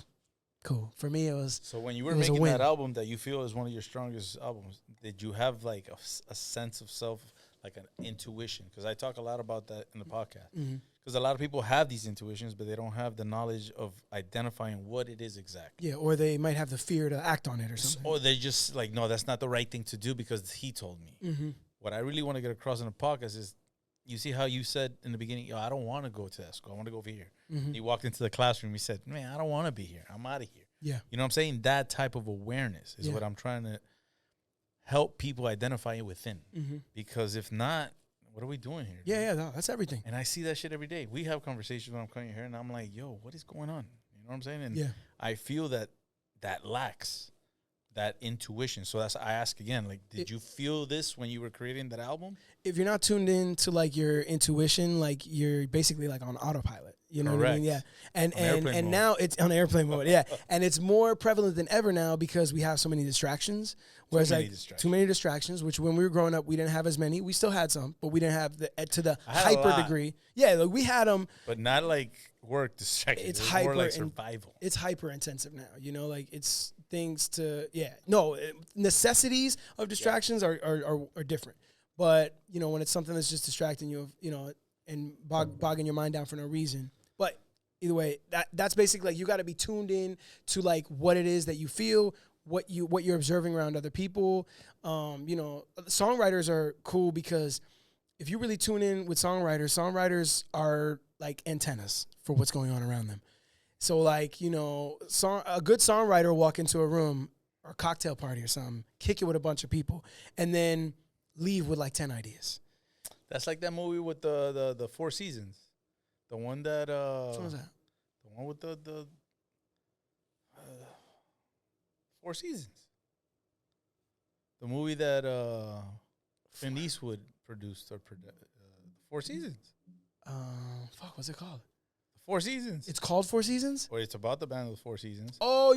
cool. For me, it was. So when you were making that album that you feel is one of your strongest albums, did you have like a sense of self, like an intuition? Because I talk a lot about that in the podcast. Because a lot of people have these intuitions, but they don't have the knowledge of identifying what it is exactly. Yeah, or they might have the fear to act on it or something. Or they just like, no, that's not the right thing to do because he told me. What I really want to get across in the podcast is, you see how you said in the beginning, yo, I don't want to go to that school. I want to go over here. You walked into the classroom. You said, man, I don't want to be here. I'm out of here. Yeah. You know what I'm saying? That type of awareness is what I'm trying to help people identify within. Because if not, what are we doing here? Yeah, no, that's everything. And I see that shit every day. We have conversations when I'm coming here, and I'm like, yo, what is going on? You know what I'm saying? And I feel that lacks that intuition. So I ask again, like, did you feel this when you were creating that album? If you're not tuned in to like your intuition, like you're basically like on autopilot. You know what I mean? Yeah. And now it's on airplane mode. Yeah. And it's more prevalent than ever now because we have so many distractions. Whereas too many distractions, which when we were growing up, we didn't have as many. We still had some, but we didn't have to the hyper degree. Yeah, like we had them. But not like work distractions. It's hyper, more like survival. It's hyper intensive now. You know, like it's things to, No, necessities of distractions are different. But, you know, when it's something that's just distracting you, you know, and bogging your mind down for no reason. But either way, that's basically like you got to be tuned in to like what it is that you feel, what you're observing around other people. You know, songwriters are cool because if you really tune in with songwriters are like antennas for what's going on around them. So like, you know, a good songwriter will walk into a room or a cocktail party or something, kick it with a bunch of people, and then leave with like 10 ideas. That's like that movie with the Four Seasons. The one that what was that? The one with the Four Seasons. The movie that Clint Eastwood produced Four Seasons. What's it called? Four Seasons. It's called Four Seasons? Or it's about the band of the Four Seasons. Oh,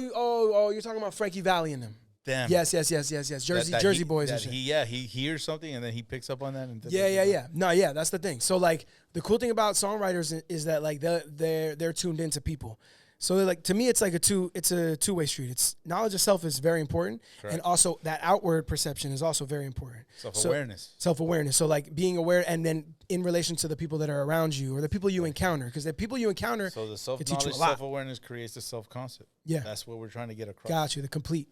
you're talking about Frankie Valli and them. Damn. Yes. Jersey Boys and shit. He hears something and then he picks up on that. And Yeah. No, that's the thing. So like the cool thing about songwriters is that like they're tuned into people. So like to me, it's like it's a two-way street. It's knowledge of self is very important, and also that outward perception is also very important. Self-awareness. So like being aware, and then in relation to the people that are around you or the people you encounter, because the people you encounter, so the self-knowledge, self-awareness creates the self-concept. Yeah, that's what we're trying to get across. Got you. The complete.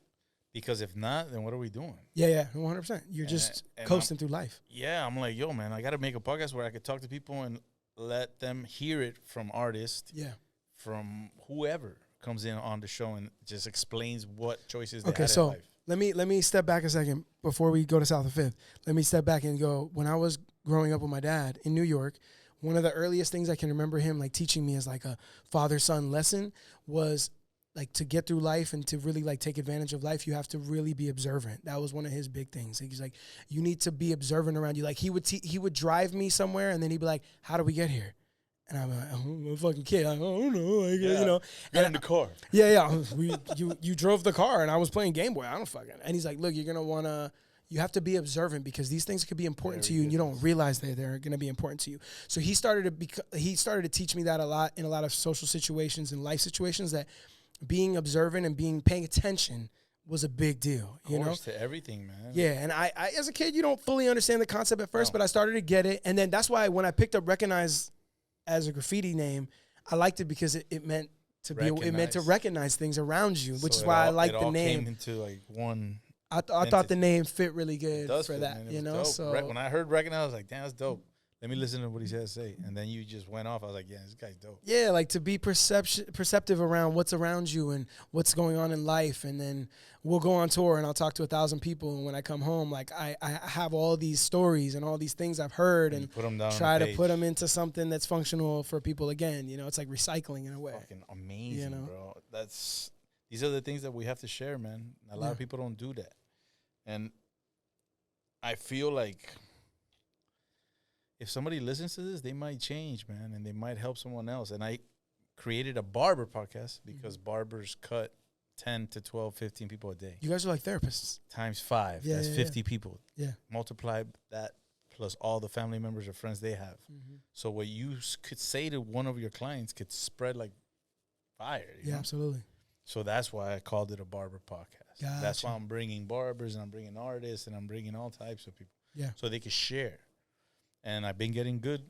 Because if not, then what are we doing? Yeah, 100%. You're just coasting through life. Yeah, I'm like, yo, man, I got to make a podcast where I could talk to people and let them hear it from artists. Yeah. From whoever comes in on the show and just explains what choices they had so in life. Let me step back a second before we go to South of Fifth. Let me step back and go. When I was growing up with my dad in New York, one of the earliest things I can remember him like teaching me as like a father-son lesson was like to get through life and to really like take advantage of life, you have to really be observant. That was one of his big things. He's like, you need to be observant around you. Like he would drive me somewhere and then he'd be like, how do we get here? And I'm like, I'm a fucking kid. I don't know, like, you know. Get in the car. Yeah. You drove the car and I was playing Game Boy. I don't fucking. And he's like, look, you have to be observant because these things could be important to you and you don't realize they're going to be important to you. So he started to teach me that a lot in a lot of social situations and life situations, that being observant and paying attention was a big deal, you know? To everything, man. Yeah, and I as a kid, you don't fully understand the concept at first, but I started to get it. And then that's why when I picked up Wrekonize as a graffiti name, I liked it because it meant to recognize things around you, which is why I like the name. Came into like one. I thought the name fit really good for that, man. you know. Dope. So when I heard Wrekonize, I was like, damn, that's dope. Let me listen to what he had to say. And then you just went off. I was like, yeah, this guy's dope. Yeah, like to be perceptive around what's around you and what's going on in life. And then we'll go on tour and I'll talk to 1,000 people. And when I come home, like I have all these stories and all these things I've heard and put them down try to put them into something that's functional for people again. You know, it's like recycling in a way. Fucking amazing, you know? Bro. These are the things that we have to share, man. A lot of people don't do that. And I feel like if somebody listens to this, they might change, man, and they might help someone else. And I created a Barber podcast because barbers cut 10 to 12, 15 people a day. You guys are like therapists. Times 5. Yeah, That's 50 people. Yeah. Multiply that plus all the family members or friends they have. Mm-hmm. So what you could say to one of your clients could spread like fire. You know? Absolutely. So that's why I called it a Barber podcast. Gotcha. That's why I'm bringing barbers and I'm bringing artists and I'm bringing all types of people. Yeah. So they can share. And I've been getting good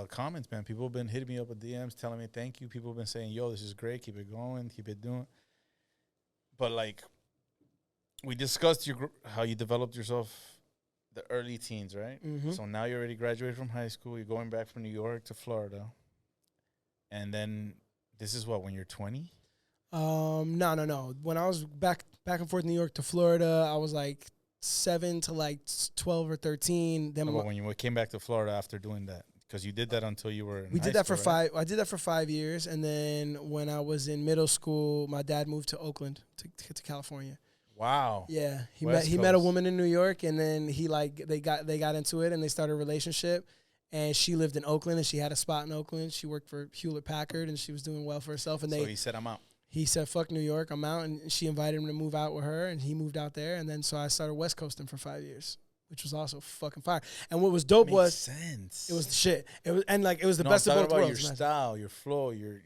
comments, man. People have been hitting me up with DMs telling me thank you. People have been saying, yo, this is great. Keep it going. Keep it doing. But, like, we discussed how you developed yourself the early teens, right? Mm-hmm. So now you already graduated from high school. You're going back from New York to Florida. And then this is what, when you're 20? No. When I was back and forth New York to Florida, I was like 7 to like 12 or 13. Then when you came back to Florida after doing that, because you did that until you were in we did that school, for right? I did that for 5 years, and then when I was in middle school, my dad moved to Oakland to California. Wow. Yeah, he met a woman in New York, and then they got into it, and they started a relationship. And she lived in Oakland, and she had a spot in Oakland. She worked for Hewlett Packard, and she was doing well for herself. And so he said, I'm out. He said, fuck New York, I'm out. And she invited him to move out with her, and he moved out there. And then so I started West Coasting for 5 years, which was also fucking fire. And what was dope was sense. It was the shit. It was the best of both about worlds. Your style, your flow, your.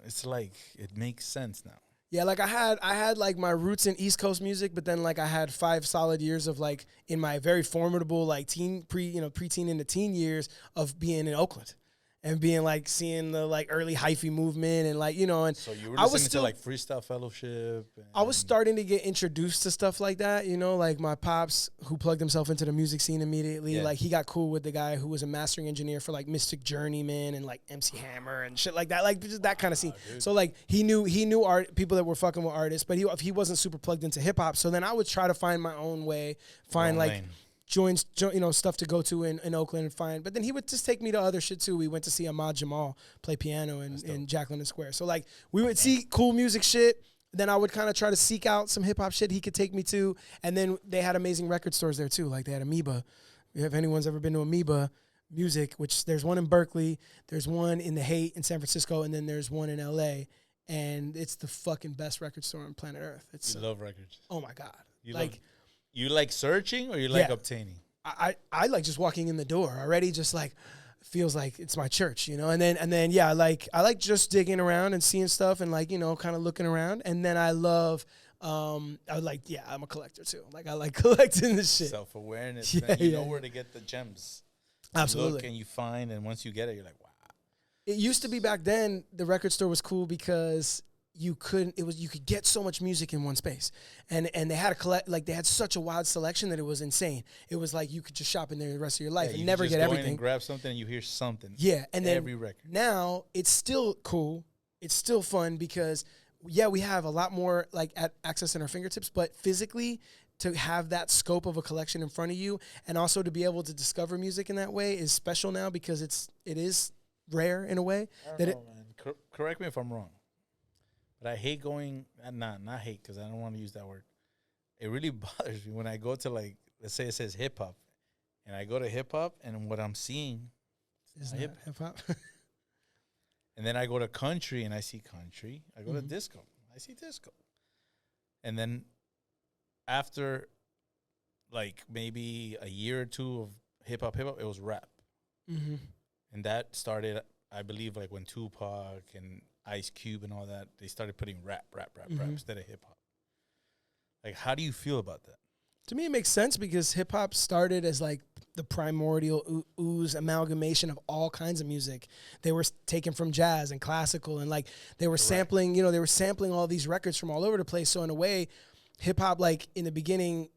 It's like it makes sense now. Yeah, like I had like my roots in East Coast music, but then like I had 5 solid years of like in my very formidable like preteen into teen years of being in Oakland. And being like seeing the like early hyphy movement and like, you know, and so you were listening to like Freestyle Fellowship. I was starting to get introduced to stuff like that, you know, like my pops who plugged himself into the music scene immediately. Yeah. Like he got cool with the guy who was a mastering engineer for like Mystic Journeyman and like MC Hammer and shit like that, like just that kind of scene. Dude. So like he knew people that were fucking with artists, but he wasn't super plugged into hip hop. So then I would try to find my own way, find like. Lane. Joins, you know, stuff to go to in Oakland and find. But then he would just take me to other shit too. We went to see Ahmad Jamal play piano in Jacqueline Square. So like we would see cool music shit. Then I would kind of try to seek out some hip hop shit he could take me to. And then they had amazing record stores there too. Like they had Amoeba. If anyone's ever been to Amoeba Music, which there's one in Berkeley, there's one in the Haight in San Francisco, and then there's one in LA. And it's the fucking best record store on planet Earth. It's you love records. Oh my God. You like searching or you like obtaining? I like just walking in the door already, just like feels like it's my church, you know. And then yeah, I like just digging around and seeing stuff and like, you know, kind of looking around. And then I love I'm a collector too. Like I like collecting this shit. Self-awareness. Yeah, you know where to get the gems. Absolutely. You look and you find, and once you get it, you're like, wow. It used to be back then the record store was cool because you could get so much music in one space, and they had they had such a wide selection that it was insane. It was like you could just shop in there the rest of your life and never get everything. In and grab something and you hear something. Yeah, and then every record. Now it's still cool, it's still fun because yeah, we have a lot more like access in our fingertips, but physically to have that scope of a collection in front of you and also to be able to discover music in that way is special now because it is rare in a way. I don't know, man. Correct me if I'm wrong, but I hate going, not hate because I don't want to use that word. It really bothers me when I go to like, let's say it says hip hop, and I go to hip hop and what I'm seeing is hip hop. And then I go to country and I see country. I go to disco. I see disco. And then after like maybe a year or two of hip hop, it was rap. Mm-hmm. And that started, I believe, like when Tupac and Ice Cube and all that, they started putting rap instead of hip hop. Like, how do you feel about that? To me, it makes sense because hip hop started as like the primordial ooze amalgamation of all kinds of music. They were taken from jazz and classical, and like they were sampling, they were sampling all these records from all over the place. So in a way, hip hop, like in the beginning,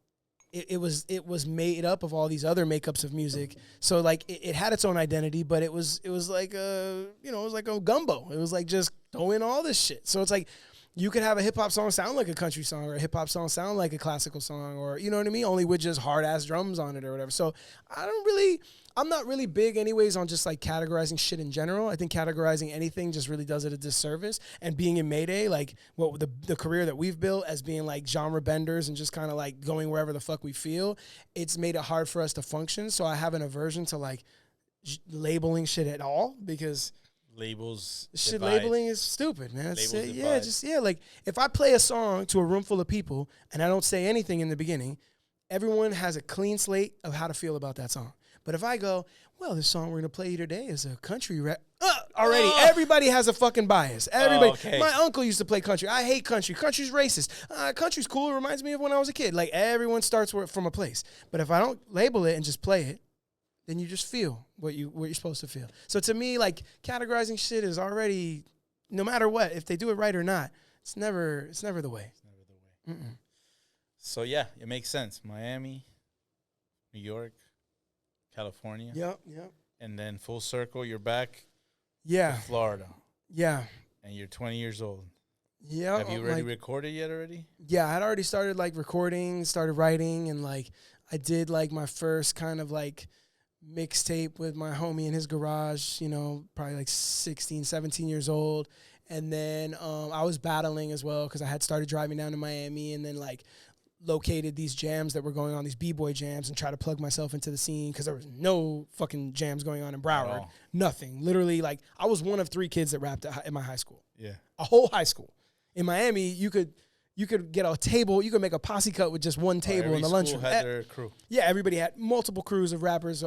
it was made up of all these other makeups of music. So like it had its own identity, but it was like it was like a gumbo. It was like just throw in all this shit. So it's like you could have a hip hop song sound like a country song, or a hip hop song sound like a classical song, or you know what I mean? Only with just hard ass drums on it or whatever. So I'm not really big anyways on just like categorizing shit in general. I think categorizing anything just really does it a disservice. And being in Mayday, like what the career that we've built as being like genre benders and just kind of like going wherever the fuck we feel, it's made it hard for us to function. So I have an aversion to like labeling shit at all because labels shit divide. labeling is stupid, man. Labels divide. Like if I play a song to a room full of people and I don't say anything in the beginning, everyone has a clean slate of how to feel about that song. But if I go, well, this song we're gonna play today is a country rap. Already, everybody has a fucking bias. Everybody. Okay. My uncle used to play country. I hate country. Country's racist. Country's cool. It reminds me of when I was a kid. Like everyone starts from a place. But if I don't label it and just play it, then you just feel what you're supposed to feel. So to me, like categorizing shit is already, no matter what, if they do it right or not, it's never the way. It's never the way. Mm-mm. So yeah, it makes sense. Miami, New York, California. Yep. And then full circle, you're back Yeah. to Florida. Yeah. And you're 20 years old. Yeah. Have you already recorded yet already? Yeah, I had already started like recording, started writing, and like I did like my first kind of like mixtape with my homie in his garage, probably like 16, 17 years old. And then I was battling as well because I had started driving down to Miami and then like located these jams that were going on, these B-boy jams, and try to plug myself into the scene because there was no fucking jams going on in Broward. Nothing. Literally, like I was one of 3 kids that rapped in my high school. Yeah. A whole high school. In Miami, you could get a table. You could make a posse cut with just one table in the lunchroom. Every school had their crew. Yeah, everybody had multiple crews of rappers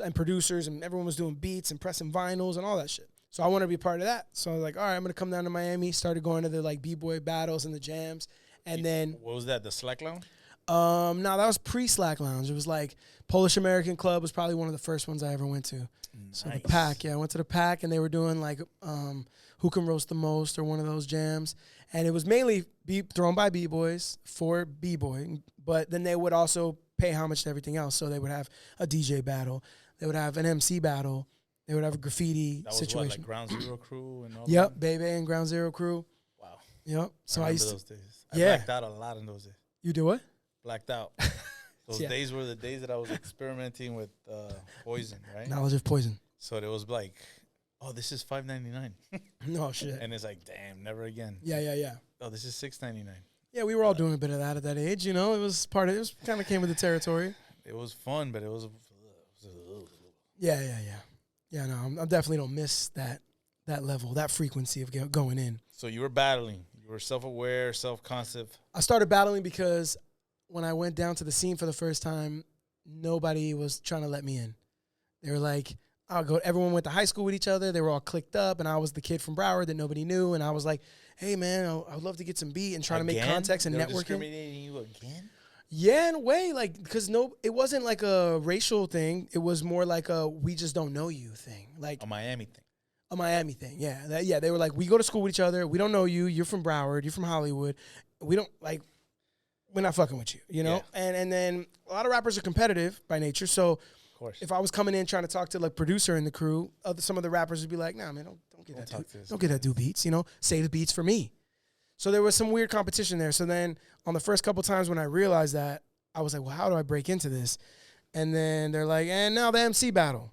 and producers, and everyone was doing beats and pressing vinyls and all that shit. So I wanted to be part of that. So I was like, all right, I'm going to come down to Miami, started going to the like B-boy battles and the jams. And then What was that, the Slack Lounge? no, that was pre-Slack Lounge. It was like Polish American Club was probably one of the first ones I ever went to. Nice. So the Pack, I went to the Pack, and they were doing like Who Can Roast the Most or one of those jams. And it was mainly thrown by B-boys for B-boy, but then they would also pay homage to everything else. So they would have a DJ battle. They would have an MC battle. They would have a graffiti situation. What, like Ground Zero crew and all Yep, that? Bebe and Ground Zero crew. Wow. Yep. So I used remember to, those days. I Yeah. blacked out a lot in those days. You do what? Blacked out. Those Yeah. days were the days that I was experimenting with poison, right? Knowledge of poison. So it was like, oh, this is $5.99. No shit. And it's like, damn, never again. Yeah. Oh, this is $6.99. Yeah, we were all doing a bit of that at that age. It was part of it. Was kind of came with the territory. It was fun, but it was. Yeah. Yeah, no, I definitely don't miss that level, that frequency of going in. So you were battling. You were self-aware, self-conscious. I started battling because when I went down to the scene for the first time, nobody was trying to let me in. They were like, everyone went to high school with each other. They were all clicked up, and I was the kid from Broward that nobody knew. And I was like, hey, man, I'd love to get some beat and try to make contacts and They were networking. discriminating you again? Yeah, in a way, like, because it wasn't like a racial thing. It was more like a we just don't know you thing. Like A Miami thing. a Miami thing, yeah. They were like, we go to school with each other. We don't know you. You're from Broward. You're from Hollywood. We're not fucking with you, Yeah. And then a lot of rappers are competitive by nature. So Of course. if I was coming in trying to talk to like producer in the crew, some of the rappers would be like, nah, man, don't get Don't that talk dude. to this Don't get that dude beats. Say the beats for me. So there was some weird competition there. So then on the first couple times when I realized that, I was like, well, how do I break into this? And then they're like, and now the MC battle.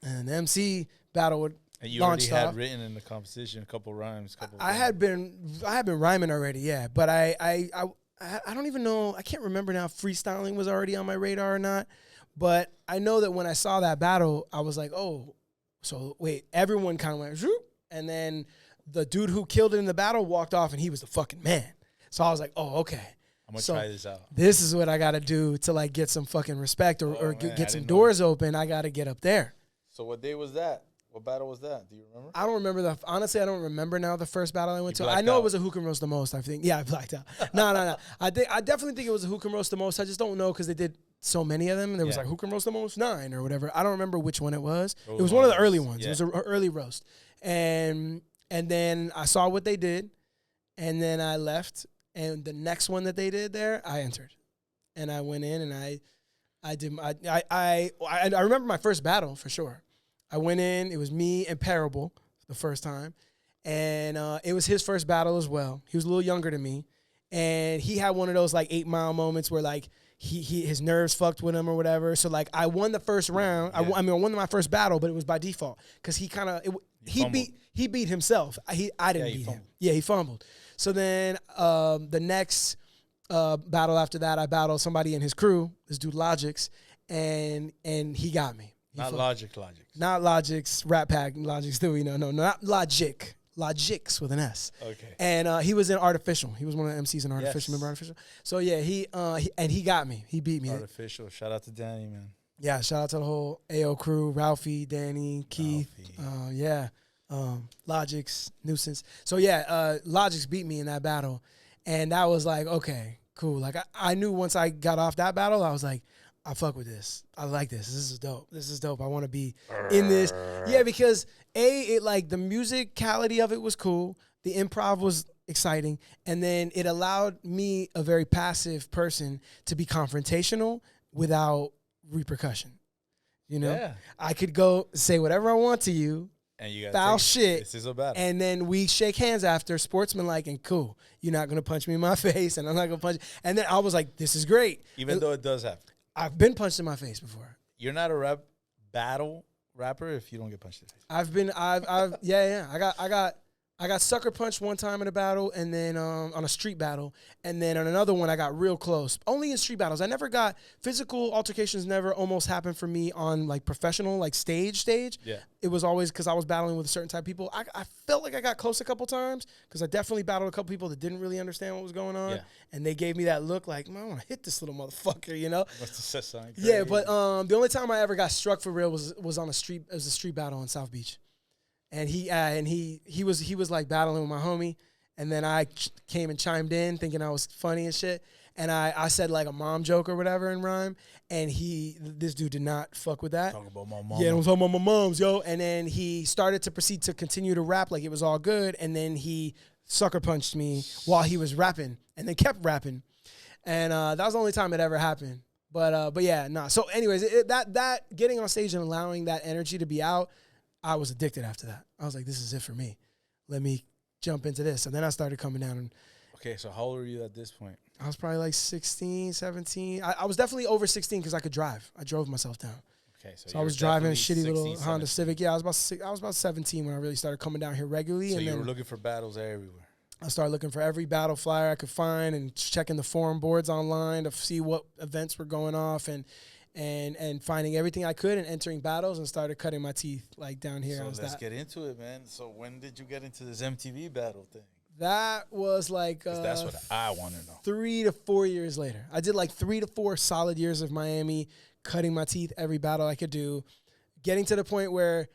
And the MC battle would And you launch already had off. written in the competition a couple rhymes. I had been rhyming already, yeah. But I don't even know. I can't remember now if freestyling was already on my radar or not. But I know that when I saw that battle, I was like, oh, so wait, everyone kind of went, zoop. And then the dude who killed it in the battle walked off, and he was the fucking man. So I was like, oh, okay. I'm going to try this out. This is what I got to do to, like, get some fucking respect or get some doors open. I got to get up there. So what day was that? What battle was that? Do you remember? I don't remember honestly, I don't remember now the first battle I went to. I know it was a Who Can Roast the Most, I think. Yeah, I blacked out. No. I definitely think it was a Who Can Roast the Most. I just don't know because they did so many of them. And there was like Who Can Roast the Most 9 or whatever. I don't remember which one it was. It was one of the early ones. Yeah. It was an early roast. And then I saw what they did, and then I left. And the next one that they did there, I entered. And I went in and I remember my first battle for sure. I went in, it was me and Parable the first time. And it was his first battle as well. He was a little younger than me. And he had one of those like 8 Mile moments where like his nerves fucked with him or whatever. So like I won the first round. Yeah. I won my first battle, but it was by default. Because he beat himself. I didn't beat him. Yeah, he fumbled. So then the next battle after that, I battled somebody in his crew, this dude Logix, and he got me. Not Logic. Not Logix, Rat Pack, Logix, do we know? No, not Logic. Logix with an S. Okay. And he was in Artificial. He was one of the MCs in Artificial. Yes. Remember Artificial? So yeah, he got me. He beat me. Artificial. Shout out to Danny, man. Yeah, shout out to the whole AO crew, Ralphie, Danny, Keith. Logix, Nuisance. So yeah, Logix beat me in that battle. And that was like, okay, cool. Like I knew once I got off that battle, I was like, I fuck with this. I like this. This is dope. I want to be in this. Yeah, because it like the musicality of it was cool. The improv was exciting. And then it allowed me, a very passive person, to be confrontational without repercussion. You know? Yeah. I could go say whatever I want to you. And you got foul shit. This is a battle. And then we shake hands after, sportsmanlike and cool. You're not going to punch me in my face, and I'm not going to punch you. And then I was like, this is great. Even though it does happen. I've been punched in my face before. You're not a battle rapper if you don't get punched in the face. I got sucker punched one time in a battle, and then on a street battle, and then on another one I got real close. Only in street battles. I never got physical altercations. Never almost happened for me on like professional, like stage. Yeah. It was always because I was battling with a certain type of people. I felt like I got close a couple times because I definitely battled a couple people that didn't really understand what was going on, and they gave me that look like, man, I want to hit this little motherfucker, you know? Must have said something crazy. Yeah, but the only time I ever got struck for real was on a street. It was a street battle in South Beach. And he was like battling with my homie, and then I came and chimed in thinking I was funny and shit, and I said like a mom joke or whatever in rhyme, and this dude did not fuck with that. Talking about my mom. Yeah, I'm talking about my moms, yo. And then he started to proceed to continue to rap like it was all good, and then he sucker punched me while he was rapping, and then kept rapping, and that was the only time it ever happened. But yeah, nah. So anyways, that getting on stage and allowing that energy to be out, I was addicted after that. I was like, this is it for me. Let me jump into this. And then I started coming down. And okay, so how old were you at this point? I was probably like 16, 17. I was definitely over 16 because I could drive. I drove myself down. Okay, so I was driving a shitty little Honda Civic. Yeah, I was about 17 when I really started coming down here regularly. So and you were looking for battles everywhere. I started looking for every battle flyer I could find and checking the forum boards online to see what events were going off and finding everything I could and entering battles and started cutting my teeth like down here. So let's get into it, man. So when did you get into this MTV battle thing? That was like that's what I want to know. 3 to 4 years later. I did like 3 to 4 solid years of Miami, cutting my teeth every battle I could do, getting to the point where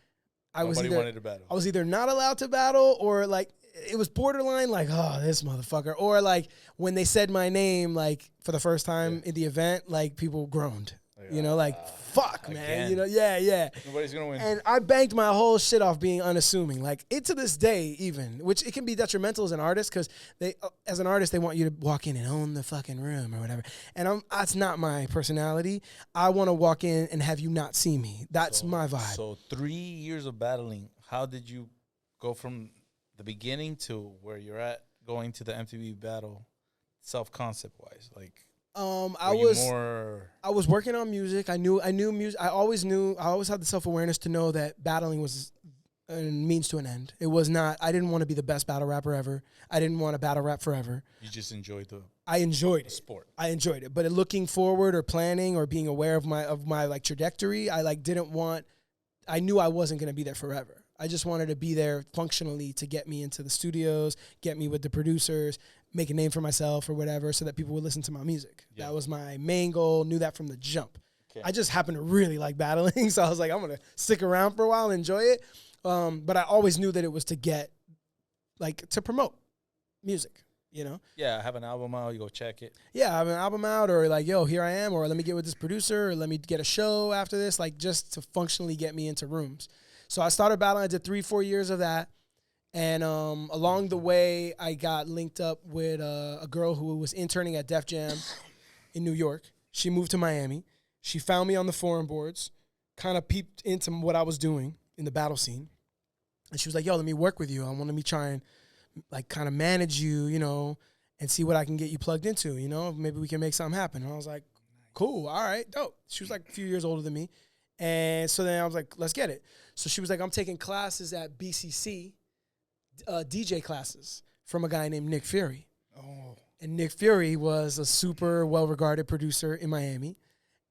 Nobody wanted to battle. I was either not allowed to battle or like it was borderline like, oh, this motherfucker. Or like when they said my name like for the first time in the event, like people groaned. You know, like, fuck, man. Again. You know, yeah. Nobody's going to win. And I banked my whole shit off being unassuming. Like, it to this day, even, which it can be detrimental as an artist because as an artist, they want you to walk in and own the fucking room or whatever. And that's not my personality. I want to walk in and have you not see me. That's my vibe. So 3 years of battling, how did you go from the beginning to where you're at going to the MTV battle, self concept wise? Like, I was working on music. I knew music. I always had the self-awareness to know that battling was a means to an end. It was not, I didn't want to be the best battle rapper ever. I didn't want to battle rap forever. You just enjoyed I enjoyed the it. sport. I enjoyed it. But looking forward or planning or being aware of my like trajectory, I knew I wasn't going to be there forever. I just wanted to be there functionally to get me into the studios, get me with the producers, make a name for myself or whatever so that people would listen to my music. Yeah. That was my main goal, knew that from the jump. Okay. I just happened to really like battling, so I was like, I'm going to stick around for a while and enjoy it. But I always knew that it was to promote music, you know? Yeah, have an album out, you go check it. Yeah, I have an album out or like, yo, here I am, or let me get with this producer, or let me get a show after this, like just to functionally get me into rooms. So I started battling. I did 3-4 years of that. And along the way, I got linked up with a girl who was interning at Def Jam in New York. She moved to Miami. She found me on the forum boards, kind of peeped into what I was doing in the battle scene. And she was like, yo, let me work with you. I want to try and like kind of manage you, you know, and see what I can get you plugged into, you know. Maybe we can make something happen. And I was like, cool, all right, dope. She was like a few years older than me. And so then I was like, let's get it. So she was like, I'm taking classes at BCC, DJ classes from a guy named Nick Fury. Oh. And Nick Fury was a super well-regarded producer in Miami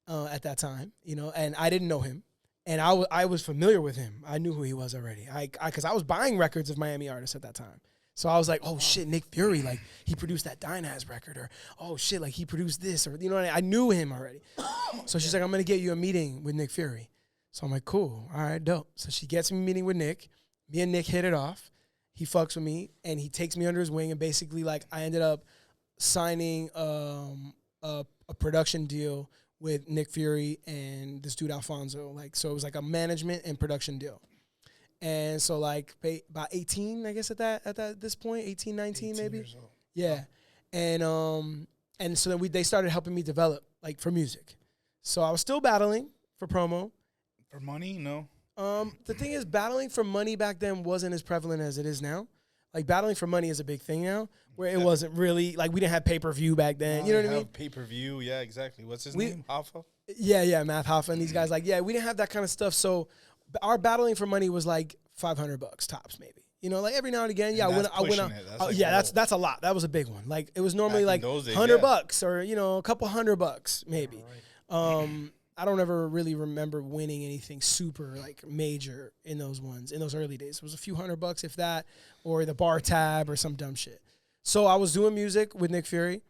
at that time, you know, and I didn't know him. And I was familiar with him. I knew who he was already. Because I was buying records of Miami artists at that time. So I was like, oh, shit, Nick Fury, like, he produced that Dynaz record, or, oh, shit, like, he produced this, or, you know what I mean? I knew him already. So she's like, I'm going to get you a meeting with Nick Fury. So I'm like, cool, all right, dope. So she gets me a meeting with Nick. Me and Nick hit it off. He fucks with me, and he takes me under his wing, and basically, like, I ended up signing a production deal with Nick Fury and this dude Alfonso. Like, so it was like a management and production deal. And so, like, about 18, I guess, at this point, 18, 19, maybe. Years old. Yeah. And so then they started helping me develop, like, for music. So I was still battling for promo. For money? No. The thing is, battling for money back then wasn't as prevalent as it is now. Like, battling for money is a big thing now, where it wasn't really, like, we didn't have pay-per-view back then. You know what I mean? Pay-per-view, yeah, exactly. What's his name? Hoffa? Yeah, Math Hoffa and these guys. Like, yeah, we didn't have that kind of stuff. So our battling for money was like $500 tops, maybe. You know, like every now and again, yeah, I went out. That's a lot. That was a big one. Like, it was normally like $100 or, you know, a couple $100 maybe. Right. I don't ever really remember winning anything super like major in those early days. It was a few $100 if that, or the bar tab or some dumb shit. So I was doing music with Nick Fury,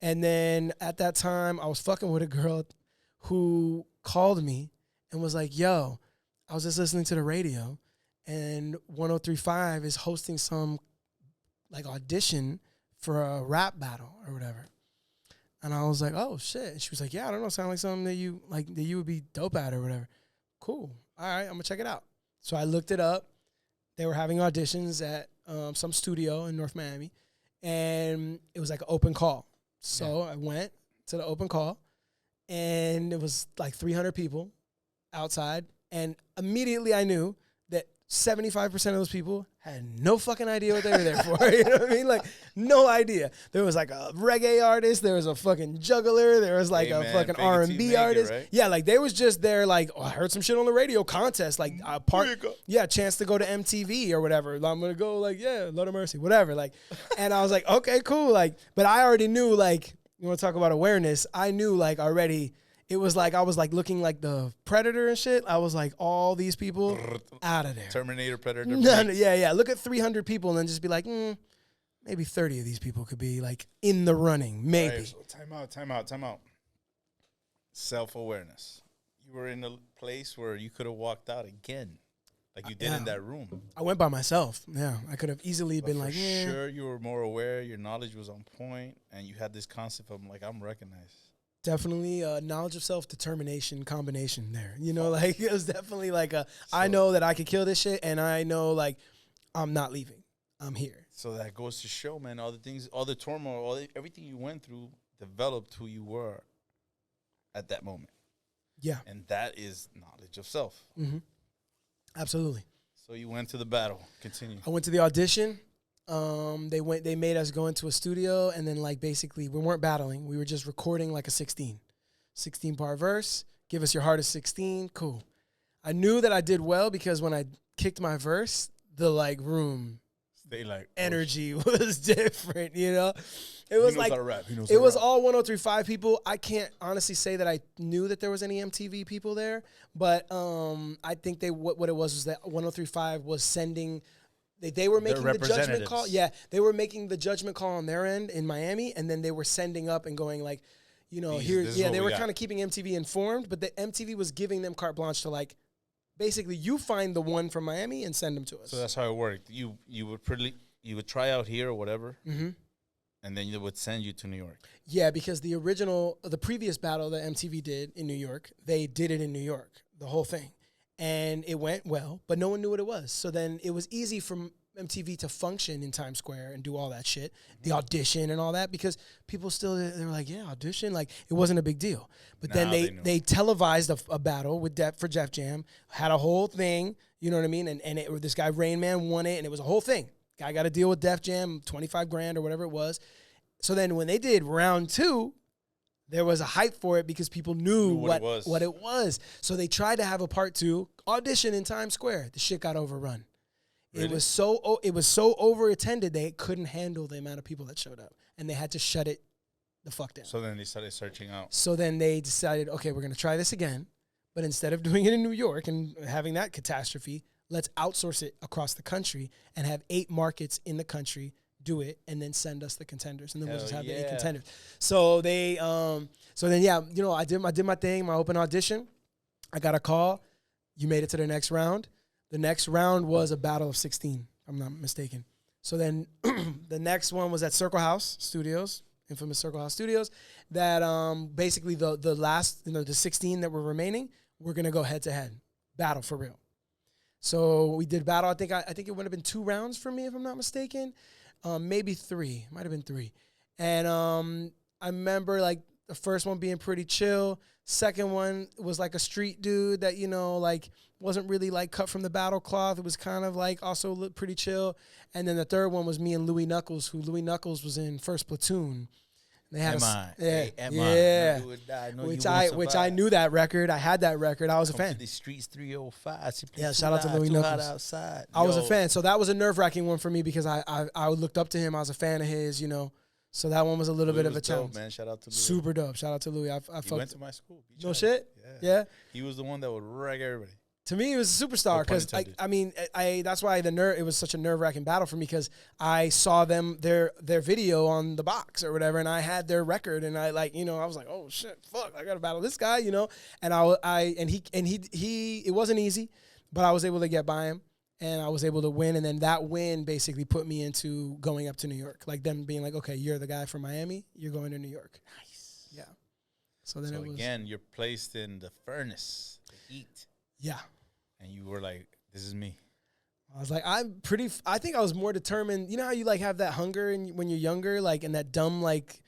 and then at that time I was fucking with a girl who called me and was like, yo, I was just listening to the radio and 103.5 is hosting some like audition for a rap battle or whatever. And I was like, oh shit. And she was like, yeah, I don't know, sound like something that you would be dope at or whatever. Cool. All right, I'm gonna check it out. So I looked it up. They were having auditions at some studio in North Miami, and it was like an open call. So I went to the open call, and it was like 300 people outside, and immediately I knew that 75% of those people had no fucking idea what they were there for. You know what I mean? Like, no idea. There was like a reggae artist. There was a fucking juggler. There was like fucking R&B artist. Right? Yeah, like they was just there like, oh, I heard some shit on the radio contest. Like a chance to go to MTV or whatever. I'm going to go like, yeah, Lord of Mercy, whatever. Like, and I was like, okay, cool. Like, but I already knew like, you want to talk about awareness? I knew like already. It was like I was like looking like the Predator and shit. I was like, all these people out of there. Terminator, Predator. Yeah. Look at 300 people and then just be like, maybe 30 of these people could be like in the running. Maybe. Right, so time out. Self-awareness. You were in a place where you could have walked out again, like you did in that room. I went by myself. Yeah, I could have easily been like, sure, you were more aware. Your knowledge was on point, and you had this concept of like, I'm recognized. Definitely knowledge of self, determination combination there. You know, like it was definitely like I know that I could kill this shit, and I know like I'm not leaving. I'm here. So that goes to show, man, all the things, all the turmoil, everything you went through developed who you were at that moment. Yeah. And that is knowledge of self. Mm-hmm. Absolutely. So you went to the battle. Continue. I went to the audition. They made us go into a studio, and then like basically we weren't battling. We were just recording like a 16 part verse. Give us your hardest 16. Cool. I knew that I did well because when I kicked my verse, the like room They like energy was different, you know? It was like, it was all 103.5 people. I can't honestly say that I knew that there was any MTV people there, but I think what it was that 103.5 was sending, they were making the judgment call. Yeah, they were making the judgment call on their end in Miami, and then they were sending up and going like, you know, they were kind of keeping MTV informed, but the MTV was giving them carte blanche to like, basically you find the one from Miami and send them to us. So that's how it worked. You would try out here or whatever. Mm-hmm. And then they would send you to New York. Yeah, because the previous battle that MTV did in New York, they did it in New York, the whole thing. And it went well, but no one knew what it was. So then it was easy for MTV to function in Times Square and do all that shit, the audition and all that, because people still, they were like, yeah, audition. Like, it wasn't a big deal. But then they televised a battle with for Def Jam, had a whole thing, you know what I mean? And this guy, Rain Man, won it, and it was a whole thing. Guy got to deal with Def Jam, 25 grand or whatever it was. So then when they did round 2, there was a hype for it because people knew what it was. So they tried to have a part 2 audition in Times Square. The shit got overrun. Really? It was so over-attended they couldn't handle the amount of people that showed up, and they had to shut it the fuck down. So then they started searching out. So then they decided, okay, we're going to try this again, but instead of doing it in New York and having that catastrophe, let's outsource it across the country and have 8 markets in the country do it, and then send us the contenders, and then we'll just have the 8 contenders. So they, so then you know, I did my thing, my open audition. I got a call. You made it to the next round. The next round was a battle of 16, if I'm not mistaken. So then the next one was at Circle House Studios, infamous Circle House Studios, that basically the last, you know, the 16 that were remaining, we're going to go head to head, battle for real. So we did battle. I think it would have been 2 rounds for me, if I'm not mistaken. Maybe 3, might have been 3. And I remember like the first one being pretty chill. Second one was like a street dude that, you know, like wasn't really like cut from the battle cloth. It was kind of like also looked pretty chill. And then the third one was me and Louis Knuckles, who Louis Knuckles was in First Platoon. They had which I knew that record. I had that record. I was a fan. The streets 305. Yeah, shout out to Louis Knuckles. Outside. I was a fan. So that was a nerve-wracking one for me because I looked up to him. I was a fan of his, you know. So that one was a little bit of a challenge. Man, shout out to Louis. Super dope. Shout out to Louis. He went to my school. No shit? Yeah. He was the one that would wreck everybody. To me, he was a superstar because I mean, that's why it was such a nerve-wracking battle for me because I saw their video on the box or whatever, and I had their record, and I like, you know, I was like, oh shit, fuck, I gotta battle this guy, you know, and he it wasn't easy, but I was able to get by him, and I was able to win, and then that win basically put me into going up to New York, like them being like, okay, you're the guy from Miami, you're going to New York. Nice. Yeah. So then it was again, you're placed in the furnace, the heat. Yeah. And you were like, this is me. I was like, I think I was more determined. You know how you like have that hunger when you're younger, like, and that dumb, like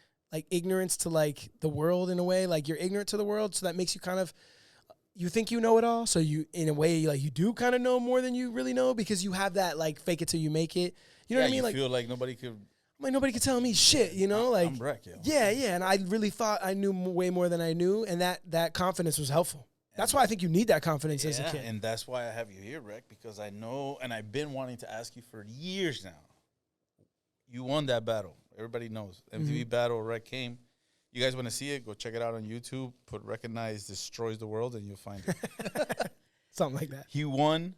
ignorance to like the world in a way, like you're ignorant to the world. So that makes you kind of, you think you know it all. So you, in a way, like you do kind of know more than you really know because you have that like fake it till you make it. You know what I mean? You like feel like nobody could. Like nobody could tell me shit, you know? Like I'm wrecked, yo. Yeah. And I really thought I knew way more than I knew. And that confidence was helpful. That's why I think you need that confidence as a kid. And that's why I have you here, Rek, because I know, and I've been wanting to ask you for years now. You won that battle. Everybody knows. MTV battle, Rek came. You guys want to see it? Go check it out on YouTube. Put Wrekonize Destroys the World, and you'll find it. Something like that. He won,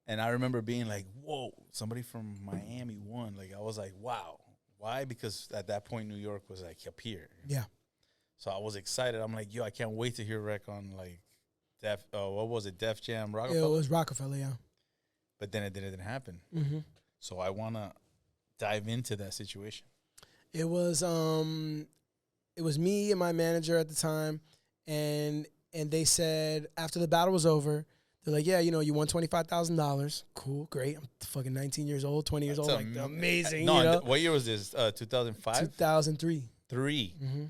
and I remember being like, whoa, somebody from Miami won. Like, I was like, wow. Why? Because at that point, New York was like up here. Yeah. So I was excited. I'm like, yo, I can't wait to hear Rek on, like, what was it? Def Jam, Rockefeller? Yeah, it was Rockefeller, yeah. But then it didn't happen. Mm-hmm. So I want to dive into that situation. It was me and my manager at the time, and they said after the battle was over, they're like, yeah, you know, you won $25,000. Cool, great. I'm fucking 19 years old, 20 years old. Like, amazing, no, you know? What year was this? 2005? 2003.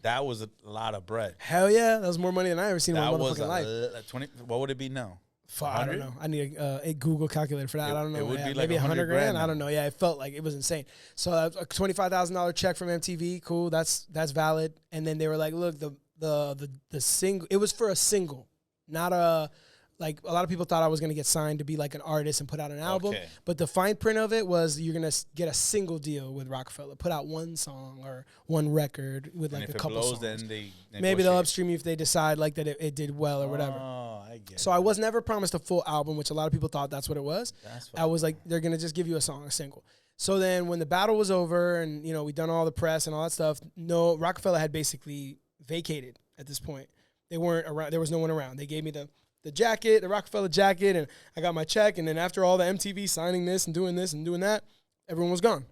That was a lot of bread. Hell yeah, that was more money than I ever seen in my motherfucking life. 20. What would it be now? I don't know. I need a Google calculator for that. I don't know. It would be like maybe 100 grand. I don't now. know. Yeah, it felt like it was insane. So a $25,000 check from MTV. Cool. That's valid. And then they were like, look, the single. It was for a single, not a. Like, a lot of people thought I was going to get signed to be like an artist and put out an album. Okay. But the fine print of it was you're going to get a single deal with Rockefeller. Put out one song or one record with like a couple songs. Then they maybe they'll upstream you if they decide like that it did well or whatever. Oh, I get so I was never promised a full album, which a lot of people thought that's what it was. I was like, they're going to just give you a song, a single. So then when the battle was over and, you know, we done all the press and all that stuff, Rockefeller had basically vacated at this point. They weren't around. There was no one around. They gave me the jacket, the Rockefeller jacket, and I got my check. And then after all the MTV signing this and doing that, everyone was gone.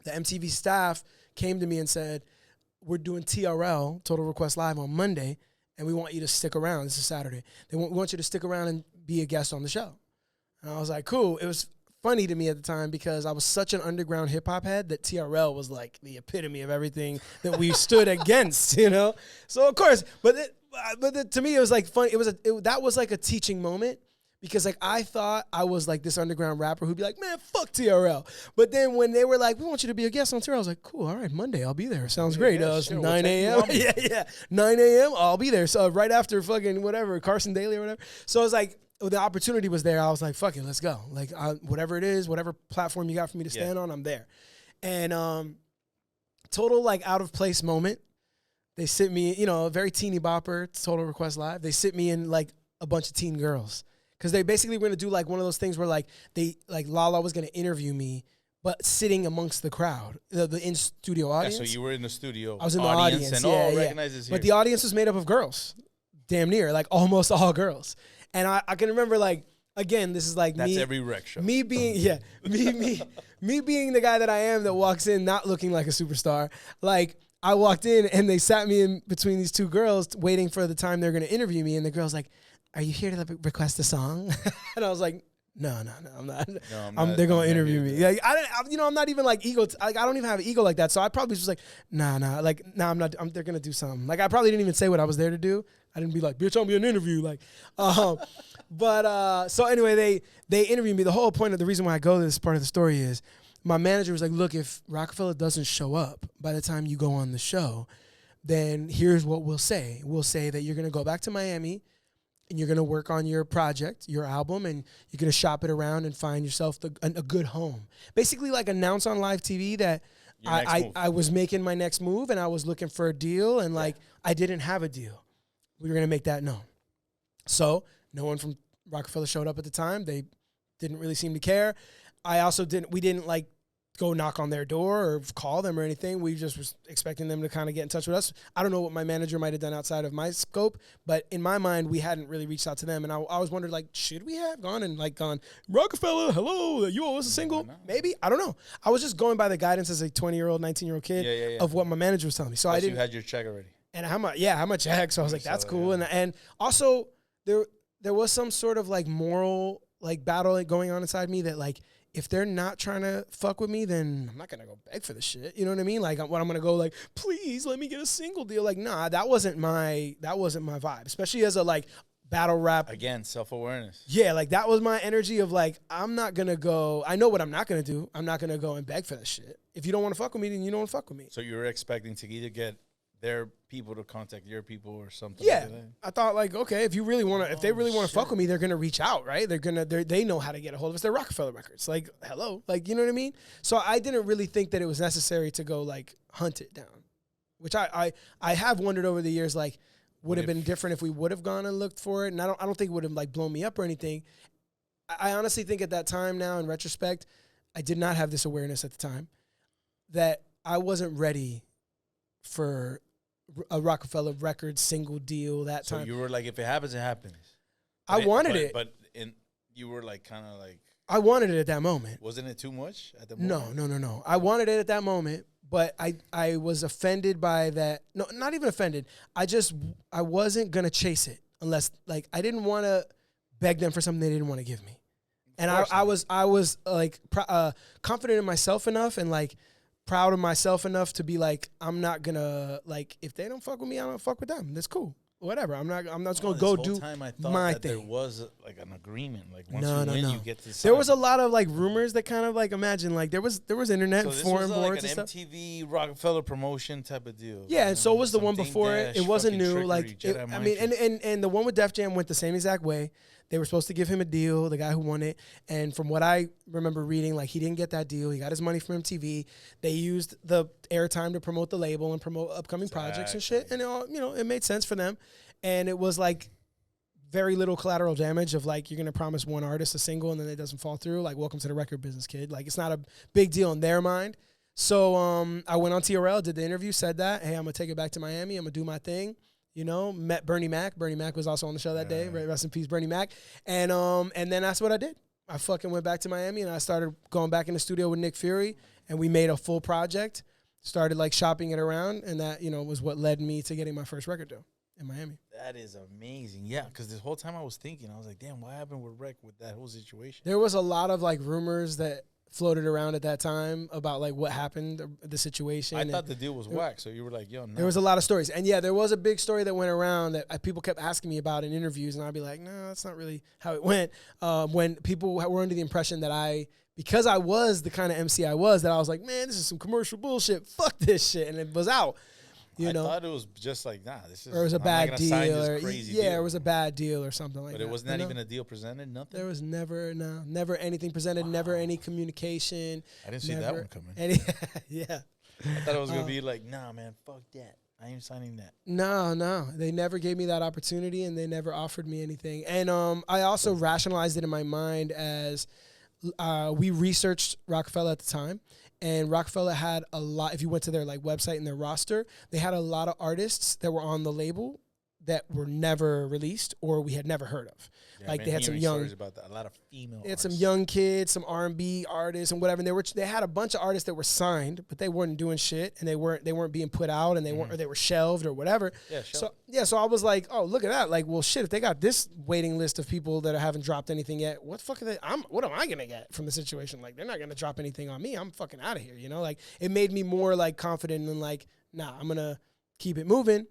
The MTV staff came to me and said, we're doing TRL, Total Request Live, on Monday, and we want you to stick around. This is Saturday. We want you to stick around and be a guest on the show. And I was like, cool. It was funny to me at the time because I was such an underground hip-hop head that TRL was like the epitome of everything that we stood against, you know? So, of course, but to me, it was like fun. That was like a teaching moment because like I thought I was like this underground rapper who'd be like, man, fuck TRL. But then when they were like, we want you to be a guest on TRL, I was like, cool, all right, Monday, I'll be there. Sounds great. It's 9 a.m. Yeah. 9 a.m., I'll be there. So right after fucking whatever, Carson Daly or whatever. So I was like, the opportunity was there. I was like, fuck it, let's go. Like whatever it is, whatever platform you got for me to stand on, I'm there. And total like out of place moment. They sit me, you know, a very teeny bopper, Total Request Live. They sit me in like a bunch of teen girls because they basically were going to do like one of those things where like Lala was going to interview me, but sitting amongst the crowd, the in-studio audience. Yeah, so you were in the studio. I was in the audience. And Wrekonize is here. But the audience was made up of girls, damn near, like almost all girls. And I can remember like, again, this is like That's every rec show. Me being, me being the guy that I am that walks in not looking like a superstar, like, I walked in and they sat me in between these two girls waiting for the time they're going to interview me. And the girl's like, are you here to request a song? And I was like, no, I'm not. They're going to interview me. Like, I'm not even like ego. I don't even have an ego like that. So I probably was like, I'm not. They're going to do something. Like, I probably didn't even say what I was there to do. I didn't be like, bitch, I'll be an interview. Like, so anyway, they interviewed me. The whole point of the reason why I go to this part of the story is, my manager was like, look, if Rockefeller doesn't show up by the time you go on the show, then here's what we'll say. We'll say that you're going to go back to Miami and you're going to work on your project, your album, and you're going to shop it around and find yourself a good home. Basically like announce on live TV that I was making my next move and I was looking for a deal and like I didn't have a deal. We were going to make that known. So no one from Rockefeller showed up at the time. They didn't really seem to care. We didn't like go knock on their door or call them or anything. We just was expecting them to kind of get in touch with us. I don't know what my manager might have done outside of my scope, but in my mind, we hadn't really reached out to them. And I always wondered, like, should we have gone, Rockefeller, hello, you owe us a single? Maybe, I don't know. I was just going by the guidance as a 20-year-old, 19-year-old kid of what my manager was telling me. So I didn't. You had your check already. And how much check? So I was like, that's cool. Yeah. And also there was some sort of like moral like battle going on inside me that like, if they're not trying to fuck with me, then I'm not going to go beg for the shit. You know what I mean? Like, when I'm going to go like, please let me get a single deal. Like, nah, that wasn't my vibe, especially as a like battle rap. Again, self-awareness. Yeah, like that was my energy of like, I'm not going to go. I know what I'm not going to do. I'm not going to go and beg for that shit. If you don't want to fuck with me, then you don't want to fuck with me. So you were expecting to either get their people to contact your people or something. Yeah, like that. I thought like, okay, if they really want to fuck with me, they're gonna reach out, right? They know how to get a hold of us. They're Rockefeller Records, like hello, like you know what I mean. So I didn't really think that it was necessary to go like hunt it down, which I have wondered over the years, like would have been different if we would have gone and looked for it, and I don't think it would have like blown me up or anything. I honestly think at that time now in retrospect, I did not have this awareness at the time that I wasn't ready for a Rockefeller Records single deal that time. So you were like, if it happens, it happens. I wanted it. But you were like, kind of like. I wanted it at that moment. Wasn't it too much at the moment? No. I wanted it at that moment, but I was offended by that. No, not even offended. I wasn't going to chase it unless, like, I didn't want to beg them for something they didn't want to give me. And I was like confident in myself enough and like proud of myself enough to be like, I'm not gonna like, if they don't fuck with me, I don't fuck with them. That's cool. Whatever. I'm not just gonna go do time I thought my that thing. There was like an agreement. Like once No, you no, win, no. you get to. There was a lot of like rumors that kind of like imagine like there was internet So and this forum was boards like and an stuff. MTV Rockefeller promotion type of deal. Yeah, and so was the Some one Dame before it. Dash, It wasn't fucking new. Trickery, Like, Jedi I Mind mean, Tricks. and the one with Def Jam went the same exact way. They were supposed to give him a deal, the guy who won it. And from what I remember reading, like, he didn't get that deal. He got his money from MTV. They used the airtime to promote the label and promote upcoming projects and shit. And, it all, you know, it made sense for them. And it was, like, very little collateral damage of, like, you're going to promise one artist a single and then it doesn't fall through. Like, welcome to the record business, kid. Like, it's not a big deal in their mind. So I went on TRL, did the interview, said that, hey, I'm going to take it back to Miami. I'm going to do my thing. You know, met Bernie Mac. Bernie Mac was also on the show that day. Rest in peace, Bernie Mac. And then that's what I did. I fucking went back to Miami and I started going back in the studio with Nick Fury and we made a full project. Started like shopping it around and that, you know, was what led me to getting my first record deal in Miami. That is amazing. Yeah, because this whole time I was thinking, I was like, damn, what happened with Rec with that whole situation? There was a lot of like rumors that floated around at that time about like what happened, the situation. I thought the deal was whack, so you were like, yo, no. There was a lot of stories. And yeah, there was a big story that went around that people kept asking me about in interviews, and I'd be like, no, that's not really how it went. When people were under the impression that because I was the kind of MC I was, that I was like, man, this is some commercial bullshit. Fuck this shit. And it was out. You know? I thought it was just like, nah, this is. Or it was a I'm not bad gonna deal. sign this Or, crazy yeah, deal. it was a bad deal or something like that. But it was not even a deal presented, nothing? There was never anything presented, never any communication. I didn't see that one coming. Yeah. I thought it was going to be like, nah, man, fuck that. I ain't signing that. No. They never gave me that opportunity and they never offered me anything. And I also rationalized it in my mind as we researched Rockefeller at the time. And Rockefeller had a lot, if you went to their like website and their roster, they had a lot of artists that were on the label that were never released or we had never heard of. Yeah, like they had some young stories about that. A lot of female They had artists. some young kids, some R&B artists and whatever. And they had a bunch of artists that were signed, but they weren't doing shit and they weren't being put out and they were shelved or whatever. Yeah, shelved. So I was like, oh, look at that. Like, well, shit, if they got this waiting list of people that haven't dropped anything yet, what the fuck are they? What am I gonna get from the situation? Like, they're not gonna drop anything on me. I'm fucking out of here. You know, like it made me more like confident and like, nah, I'm gonna keep it moving.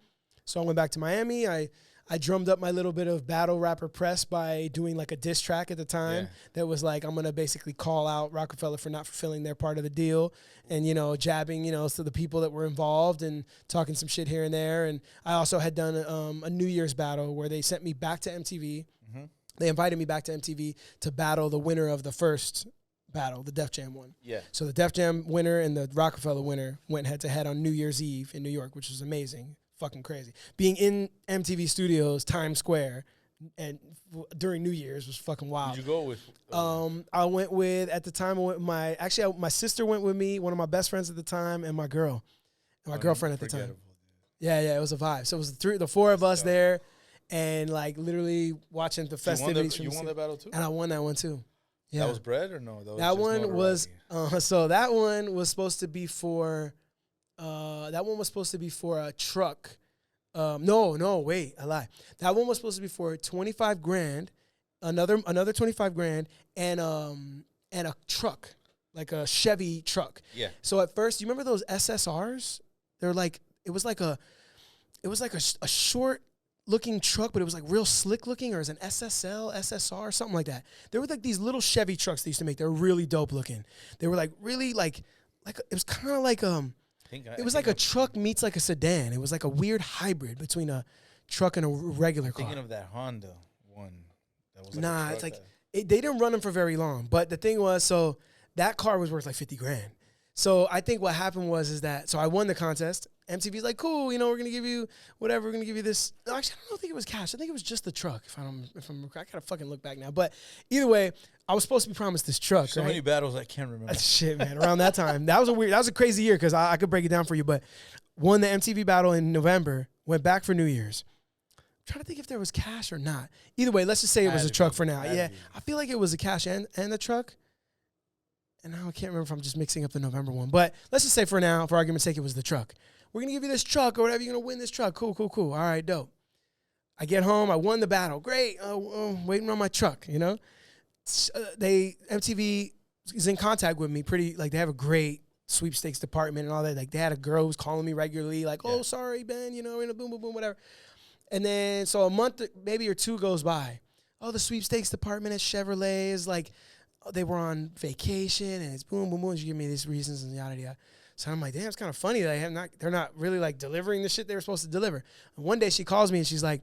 So I went back to Miami. I drummed up my little bit of battle rapper press by doing like a diss track at the time that was like, I'm going to basically call out Rockefeller for not fulfilling their part of the deal and, you know, jabbing, you know, to the people that were involved and talking some shit here and there. And I also had done a New Year's battle where they sent me back to MTV. Mm-hmm. They invited me back to MTV to battle the winner of the first battle, the Def Jam one. Yeah. So the Def Jam winner and the Rockefeller winner went head to head on New Year's Eve in New York, which was amazing. Fucking crazy. Being in MTV Studios, Times Square, and during New Year's was fucking wild. Did you go with? I went with, at the time, my sister went with me, one of my best friends at the time, and my girl, and my girlfriend at the time. Yeah, it was a vibe. So it was the four of us there, and like literally watching the festivities. You won that battle too? And I won that one too. Yeah. That was bread or no? That one was so that one was supposed to be for a truck. Wait, I lie. That one was supposed to be for $25,000, another $25,000, and a truck, like a Chevy truck. Yeah. So at first, you remember those SSRs? They're like it was like a short looking truck, but it was like real slick looking, or it was an SSL, SSR, something like that. They were like these little Chevy trucks they used to make. They were really dope looking. They were like really like it was kind of like it was like a truck meets like a sedan. It was like a weird hybrid between a truck and a regular car. Thinking of that Honda one. That was it's like they didn't run them for very long. But the thing was, so that car was worth like $50,000. So I think what happened was so I won the contest. MTV's like, cool, you know, we're gonna give you whatever. We're gonna give you this. No, actually, I don't think it was cash. I think it was just the truck. I gotta fucking look back now. But either way, I was supposed to be promised this truck. So many battles I can't remember. Shit, man. Around that time, that was a crazy year because I could break it down for you. But won the MTV battle in November. Went back for New Year's. I'm trying to think if there was cash or not. Either way, let's just say it was a truck for now. Yeah, I feel like it was a cash and the truck. And now I can't remember if I'm just mixing up the November one. But let's just say for now, for argument's sake, it was the truck. We're going to give you this truck or whatever. You're going to win this truck. Cool. All right, dope. I get home. I won the battle. Great. Waiting on my truck, you know. MTV is in contact with me they have a great sweepstakes department and all that. Like, they had a girl who's calling me regularly, like, oh, sorry, Ben, you know, boom, boom, boom, whatever. And then, so a month maybe or two goes by. oh, the sweepstakes department at Chevrolet is like, they were on vacation and it's boom, boom, boom. You give me these reasons and yada, yada. So I'm like, damn, it's kind of funny that they're not really like delivering the shit they were supposed to deliver. And one day she calls me and she's like,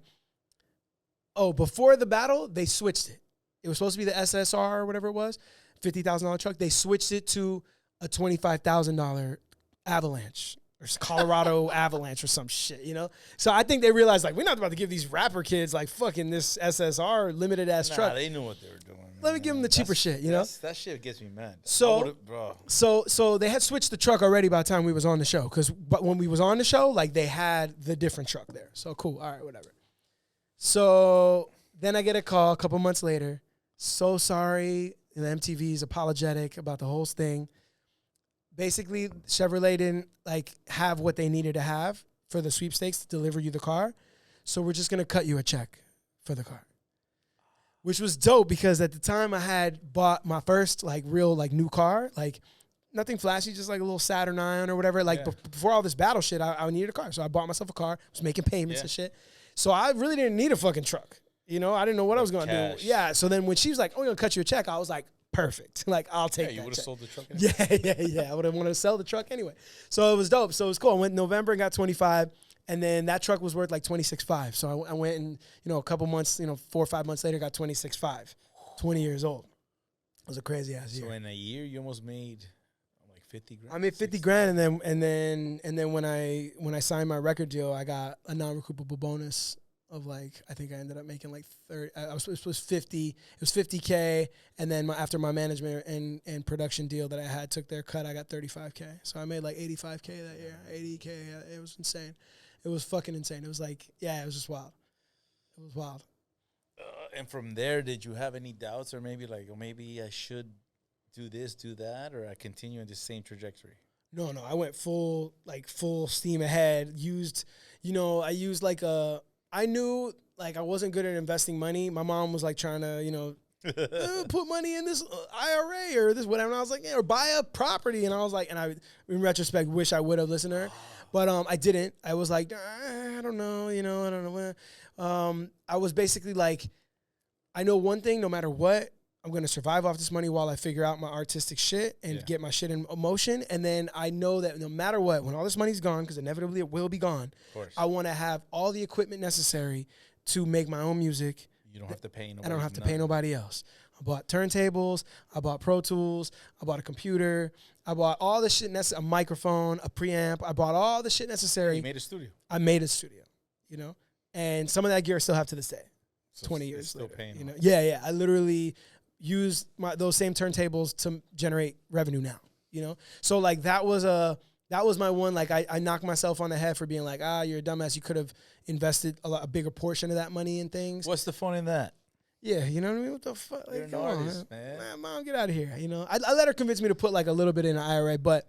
oh, before the battle, they switched it. It was supposed to be the SSR or whatever it was, $50,000 truck. They switched it to a $25,000 Avalanche or Colorado Avalanche or some shit, you know? So I think they realized, like, we're not about to give these rapper kids, like, fucking this SSR limited-ass truck. They knew what they were doing. Let me give them the cheaper shit, you know? That shit gets me mad. So they had switched the truck already by the time we was on the show. But when we was on the show, like, they had the different truck there. So cool. All right, whatever. So then I get a call a couple months later. So sorry. The MTV's apologetic about the whole thing. Basically, Chevrolet didn't like have what they needed to have for the sweepstakes to deliver you the car. So we're just going to cut you a check for the car. Which was dope because at the time I had bought my first like real like new car, like nothing flashy, just like a little Saturn 9 or whatever. Like before all this battle shit, I needed a car. So I bought myself a car, was making payments and shit. So I really didn't need a fucking truck. You know, I didn't know what I was going to do. Yeah. So then when she was like, oh, we're going to cut you a check, I was like, perfect. Like, I'll take that. You would have sold the truck anyway. Yeah. I would have wanted to sell the truck anyway. So it was dope. So it was cool. I went in November and got 25. And then that truck was worth like 26.5. So I went and, you know, a couple months, 4 or 5 months later, got 26.5. 20 years old. It was a crazy ass year. So in a year, you almost made like 50 grand. I made 50 grand, and then when I signed my record deal, I got a non-recoupable bonus of like, I think I ended up making like 30. It was 50. It was 50K, and then after my management and production deal that I had took their cut, I got 35K. So I made like 85K that year. 80K. It was insane. It was fucking insane. It was like, it was just wild. It was wild. And from there, did you have any doubts or maybe like, oh, maybe I should do this, do that, or I continue in the same trajectory? No, I went full steam ahead. I knew like I wasn't good at investing money. My mom was like trying to, put money in this IRA or this whatever. And I was like, or buy a property. And I was like, and I, in retrospect, wish I would have listened to her. But I didn't. I was like, I don't know, I don't know. I was basically like, I know one thing, no matter what, I'm going to survive off this money while I figure out my artistic shit and get my shit in motion. And then I know that no matter what, when all this money's gone, because inevitably it will be gone, I want to have all the equipment necessary to make my own music. You don't have to pay nobody. I don't have to pay nobody else. I bought turntables. I bought Pro Tools. I bought a computer. I bought all the shit necessary, a microphone, a preamp. I bought all the shit necessary. You made a studio. I made a studio, and some of that gear I still have to this day, so 20 years still later. Paying Yeah. I literally used those same turntables to generate revenue now, So like that was my one, like I knocked myself on the head for being like, you're a dumbass. You could have invested a bigger portion of that money in things. What's the fun in that? Yeah, you know what I mean? What the fuck? Like, you're an artist, man. Mom, get out of here. I let her convince me to put like a little bit in an IRA, but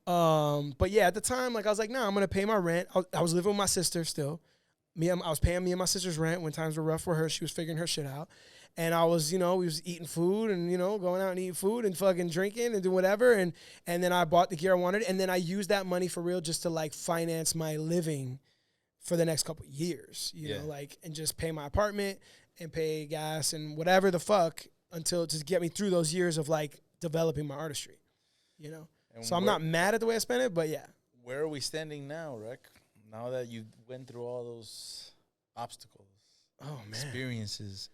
yeah, at the time, like I was like, nah, I'm gonna pay my rent. I was living with my sister still. I was paying me and my sister's rent when times were rough for her. She was figuring her shit out. And I was, we was eating food and, going out and eating food and fucking drinking and doing whatever. And then I bought the gear I wanted. And then I used that money for real just to like finance my living for the next couple of years, and just pay my apartment and pay gas and whatever the fuck until to get me through those years of like developing my artistry, So I'm not mad at the way I spent it, but yeah. Where are we standing now, Rek? Now that you went through all those obstacles, experiences.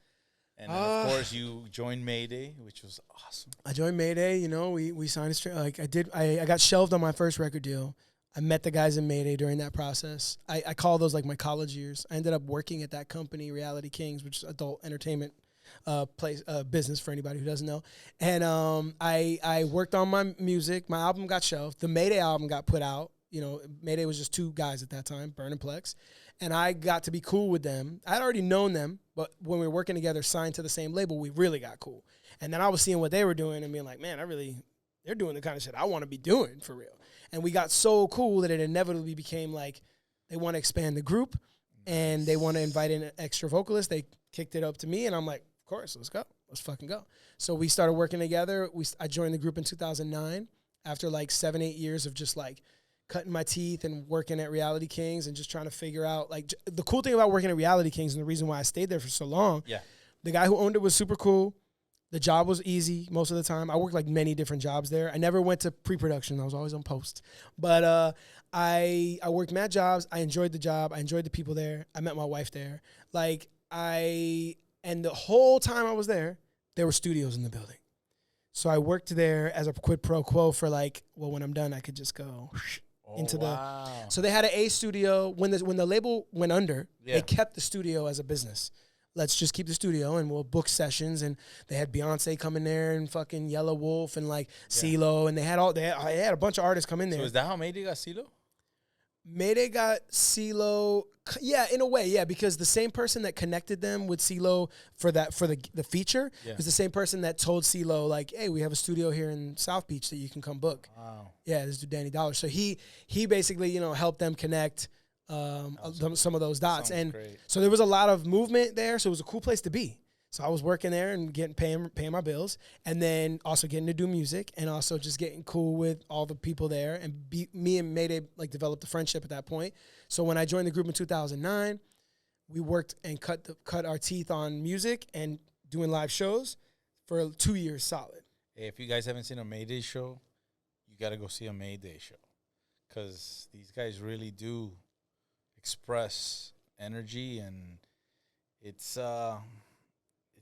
And then of course, you joined Mayday, which was awesome. I joined Mayday. We signed like I did. I got shelved on my first record deal. I met the guys in Mayday during that process. I call those like my college years. I ended up working at that company, Reality Kings, which is adult entertainment business for anybody who doesn't know. And I worked on my music. My album got shelved. The Mayday album got put out. Mayday was just 2 guys at that time, Burn and Plex. And I got to be cool with them. I'd already known them, but when we were working together, signed to the same label, we really got cool. And then I was seeing what they were doing and being like, man, they're doing the kind of shit I want to be doing for real. And we got so cool that it inevitably became like they want to expand the group and they want to invite in an extra vocalist. They kicked it up to me and I'm like, of course, let's go. Let's fucking go. So we started working together. I joined the group in 2009 after like 7-8 years of just like cutting my teeth and working at Reality Kings and just trying to figure out, like, the cool thing about working at Reality Kings and the reason why I stayed there for so long, The guy who owned it was super cool. The job was easy most of the time. I worked like many different jobs there. I never went to pre-production. I was always on post. But I worked mad jobs. I enjoyed the job. I enjoyed the people there. I met my wife there. And the whole time I was there were studios in the building. So I worked there as a quid pro quo for when I'm done, I could just go So they had an A studio. When the label went under, they kept the studio as a business. Let's just keep the studio and we'll book sessions. And they had Beyonce come in there and fucking Yellow Wolf and CeeLo. And they had a bunch of artists come in there. So is that how Mayday got CeeLo? Mayday got CeeLo, yeah, in a way, yeah, because the same person that connected them with CeeLo for the feature was the same person that told CeeLo, hey, we have a studio here in South Beach that you can come book. Wow. Yeah, this dude Danny Dollar. So he basically, helped them connect some of those dots. And great. So there was a lot of movement there, so it was a cool place to be. So I was working there and paying my bills, and then also getting to do music, and also just getting cool with all the people there. And me and Mayday developed a friendship at that point. So when I joined the group in 2009, we worked and cut our teeth on music and doing live shows for 2 years solid. Hey, if you guys haven't seen a Mayday show, you got to go see a Mayday show, because these guys really do express energy, and it's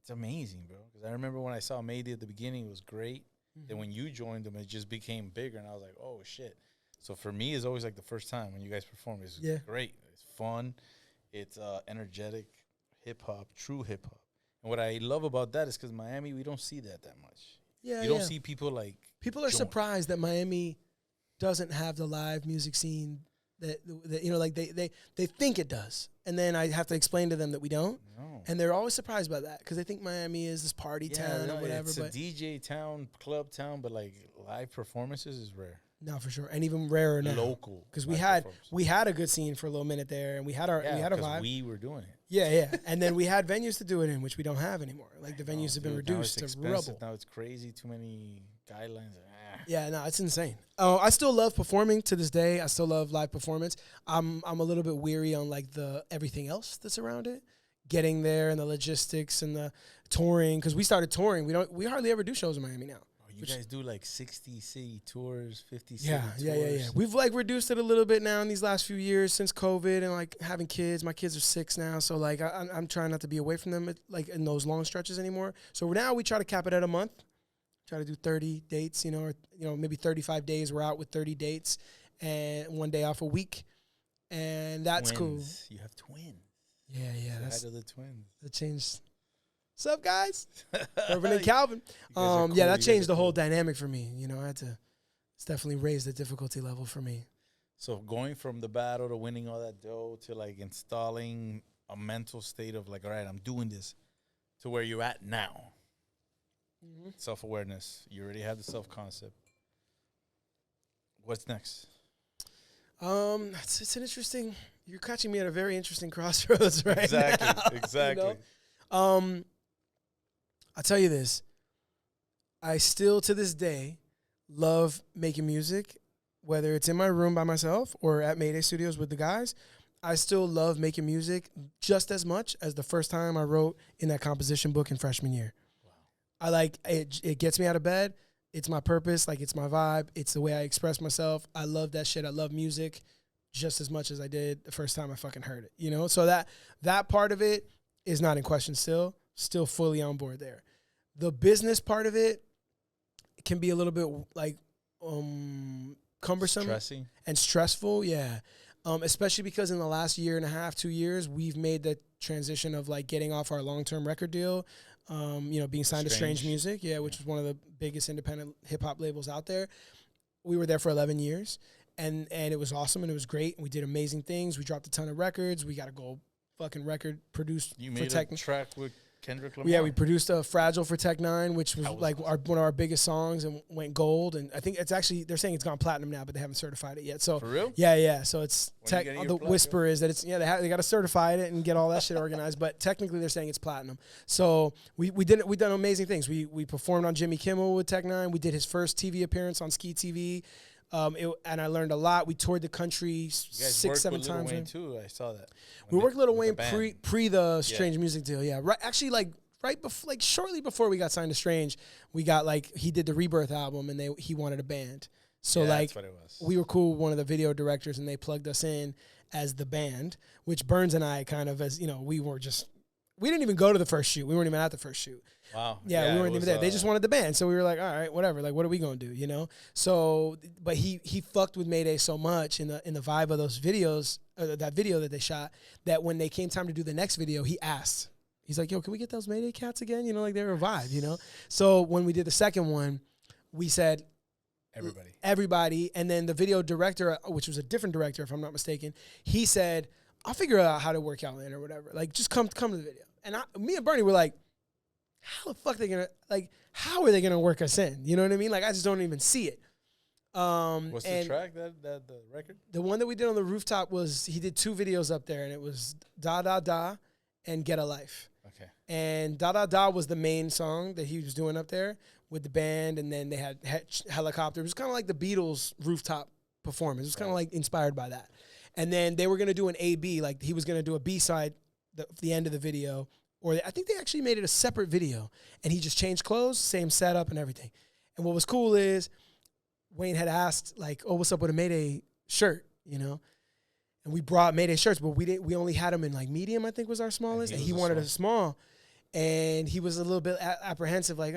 amazing, bro. Because I remember when I saw Mayday at the beginning, it was great. Mm-hmm. Then when you joined them, it just became bigger, and I was like, oh, shit. So for me, it's always the first time when you guys perform. It's great. It's fun. It's energetic, hip-hop, true hip-hop. And what I love about that is because Miami, we don't see that much. Yeah, you don't see people People are surprised that Miami doesn't have the live music scene that they think it does. And then I have to explain to them that we don't. No. And they're always surprised by that because they think Miami is this party town or whatever. It's a DJ town, club town, but live performances is rare. No, for sure. And even rarer now. Local. Because we had a good scene for a little minute there, and we had our vibe. We were doing it. Yeah. And then we had venues to do it in, which we don't have anymore. The venues have been reduced to rubble. Now it's crazy. Too many guidelines. Yeah, no, it's insane. I still love performing to this day. I still love live performance. I'm a little bit weary on the everything else that's around it, getting there and the logistics and the touring. Because we started touring, we hardly ever do shows in Miami now. You guys do 60 city tours, 50 city tours. Yeah. We've reduced it a little bit now in these last few years since COVID and having kids. My kids are 6 now, so I'm trying not to be away from them in those long stretches anymore. So now we try to cap it at a month. Try to do 30 dates, or maybe 35 days. We're out with 30 dates and 1 day off a week, and that's twins. Cool. You have twins. Yeah. That's the twins. That changed. What's up, guys? Irvin and Calvin. Cool. Yeah, that changed the whole dynamic for me. It's definitely raised the difficulty level for me. So going from the battle to winning all that dough to installing a mental state of all right, I'm doing this, to where you're at now. Mm-hmm. Self-awareness. You already have the self-concept. What's next? It's an interesting. You're catching me at a very interesting crossroads right exactly, now. Exactly. I'll tell you this. I still, to this day, love making music, whether it's in my room by myself or at Mayday Studios with the guys. I still love making music just as much as the first time I wrote in that composition book in freshman year. I it. It gets me out of bed. It's my purpose. It's my vibe. It's the way I express myself. I love that shit. I love music just as much as I did the first time I fucking heard it. So that part of it is not in question still fully on board there. The business part of it can be a little bit cumbersome. Stressing. And stressful. Yeah. Especially because in the last year and a half, 2 years, we've made the transition of getting off our long-term record deal. Being signed to Strange Music, which is one of the biggest independent hip-hop labels out there. We were there for 11 years, and it was awesome, and it was great, and we did amazing things. We dropped a ton of records. We got a gold fucking record produced for Tech. You made a track with Kendrick Lamar? Yeah, we produced a Fragile for Tech 9, which was awesome. One of our biggest songs, and went gold, and I think it's actually, they're saying it's gone platinum now, but they haven't certified it yet. So for real? Yeah. So it's the whisper is that it's they got to certify it and get all that shit organized, but technically they're saying it's platinum. So we've done amazing things. We performed on Jimmy Kimmel with Tech 9. We did his first TV appearance on Ski TV. And I learned a lot. We toured the country 6-7 times. Wayne too. I saw that. We worked Lil Wayne pre the Strange Music deal. Yeah, right. Actually, right before, like shortly before we got signed to Strange, we got like he did the Rebirth album and he wanted a band. So like that's what it was. we were cool with one of the video directors and they plugged us in as the band, which Burns and I kind of as we didn't even go to the first shoot. We weren't even at the first shoot. Wow. Yeah, we weren't even there. They just wanted the band. So we were like, all right, whatever. Like, what are we going to do, So, but he fucked with Mayday so much in the vibe of those videos, that video that they shot, that when they came time to do the next video, he asked. He's like, yo, can we get those Mayday cats again? Like they were a vibe, So when we did the second one, we said, everybody. And then the video director, which was a different director, if I'm not mistaken, he said, I'll figure out how to work y'all in or whatever. Like, just come to the video. And me and Bernie were like, how the fuck how are they gonna work us in? You know what I mean? Like, I just don't even see it. What's the track, the record? The one that we did on the rooftop he did 2 videos up there, and it was Da Da Da and Get a Life. Okay. And Da Da Da was the main song that he was doing up there with the band, and then they had helicopter. It was kind of like the Beatles rooftop performance. It was kind of like inspired by that. And then they were gonna do an A-B, like he was gonna do a B-side, the end of the video. Or I think they actually made it a separate video, and he just changed clothes, same setup and everything. And what was cool is Wayne had asked, like, oh, what's up with a Mayday shirt, And we brought Mayday shirts, but we only had them in like medium, I think was our smallest, and he wanted a small. And he was a little bit apprehensive, like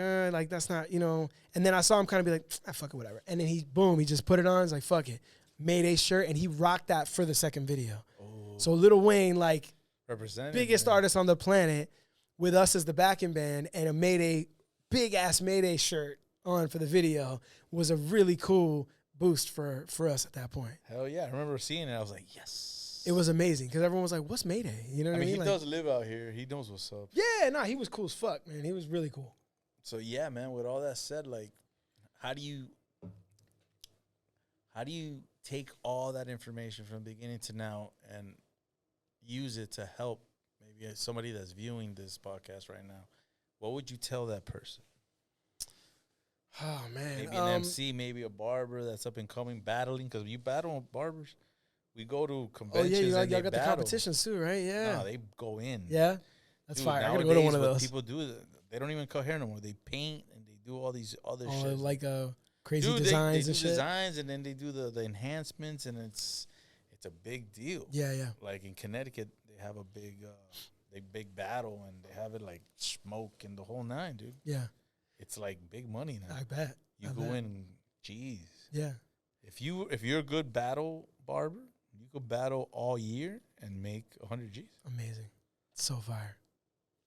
that's not, And then I saw him kind of be like, fuck it, whatever. And then he just put it on. He's like, fuck it, Mayday shirt, and he rocked that for the second video. Oh. So Lil Wayne, like, biggest artist on the planet, with us as the backing band, and a big ass Mayday shirt on for the video was a really cool boost for us at that point. Hell yeah. I remember seeing it. I was like, yes. It was amazing because everyone was like, what's Mayday? You know what I mean? He does live out here. He knows what's up. Yeah, he was cool as fuck, man. He was really cool. So yeah, man, with all that said, like, how do you take all that information from beginning to now and use it to help maybe somebody that's viewing this podcast right now? What would you tell that person? Oh, man. Maybe an MC, maybe a barber that's up and coming, battling, because you battle with barbers. We go to conventions. Oh, yeah, y'all got the competitions too, right? Yeah. No, they go in. Yeah? That's fire. I got to go to one of those. People do, they don't even cut hair no more. They paint and they do all these other shit. Like crazy designs and shit. They do designs, and then they do the enhancements, and it's a big deal. Yeah, yeah. Like in Connecticut, they have a big battle, and they have it like smoke and the whole 9, dude. Yeah. It's like big money now. I bet. You go in, geez. Yeah. If you're a good battle barber, you could battle all year and make 100 G's. Amazing. So fire.